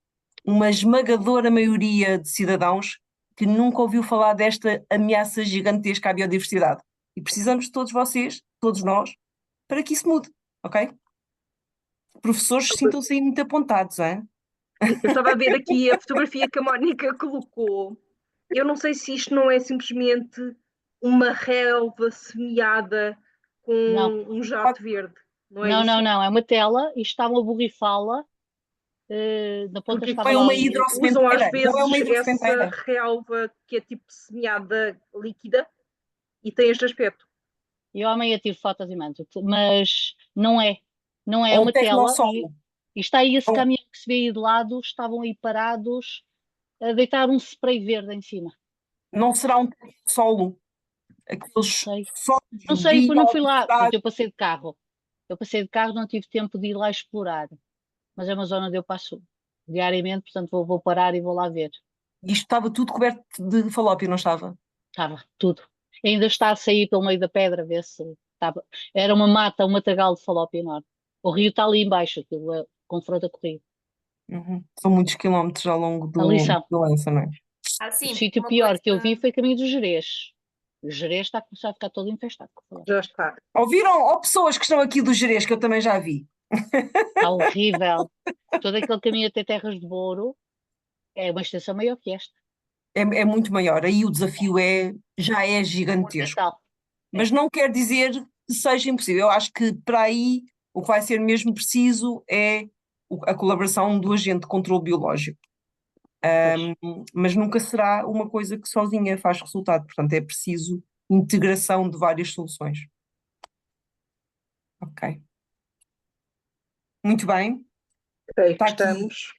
uma esmagadora maioria de cidadãos que nunca ouviu falar desta ameaça gigantesca à biodiversidade. E precisamos de todos vocês, todos nós, para que isso mude, ok? Professores, sintam-se aí muito apontados, hein? Eu estava a ver aqui a fotografia que a Mónica colocou. Eu não sei se isto não é simplesmente uma relva semeada com Não, um jato verde, não é não, isso? não, é uma tela e estavam a borrifá-la, na ponta Porque estava Foi lá uma usam às hidrossementeira, não é uma vezes essa hidrossementeira. relva que é tipo semeada líquida e tem este aspecto. eu amanhã tiro fotos e mando, mas não é Ou uma tela tecnossolo. e está aí esse Ou caminhão que se vê aí de lado, estavam aí parados a deitar um spray verde em cima. não será um tecnossolo. Não Aqueles sei, solos não sei, depois não fui lá, pronto, biodiversidade. eu passei de carro, não tive tempo de ir lá explorar, mas é uma zona onde eu passo diariamente, portanto vou parar e vou lá ver. Isto estava tudo coberto de falópio, não estava? Estava tudo. Ainda está a sair pelo meio da pedra, a ver se estava. Era uma mata, um matagal de falópio enorme. O rio está ali embaixo, aquilo confronta com o rio. Uhum. São muitos quilómetros ao longo Ali do são. Lança, não é? Ah, O sim, sítio uma pior que eu coisa. vi foi o caminho dos Gerês. O Gerês está a começar a ficar todo infestado com falópio. Já está. Ouviram? Ou pessoas que estão aqui do Gerês, que eu também já vi. Está horrível. Todo aquele caminho até Terras de Douro é uma extensão maior que esta. É muito maior. Aí o desafio já é gigantesco. Monumental. Mas não quer dizer que seja impossível. Eu acho que para aí o que vai ser mesmo preciso é a colaboração do agente de controle biológico. Mas nunca será uma coisa que sozinha faz resultado. Portanto, é preciso integração de várias soluções. Ok. Muito bem. Ok, Está aqui. estamos.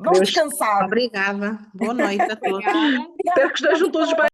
Vamos Podemos- descansar. Obrigada. Boa noite a todos. Obrigada. Espero que estejam todos bem.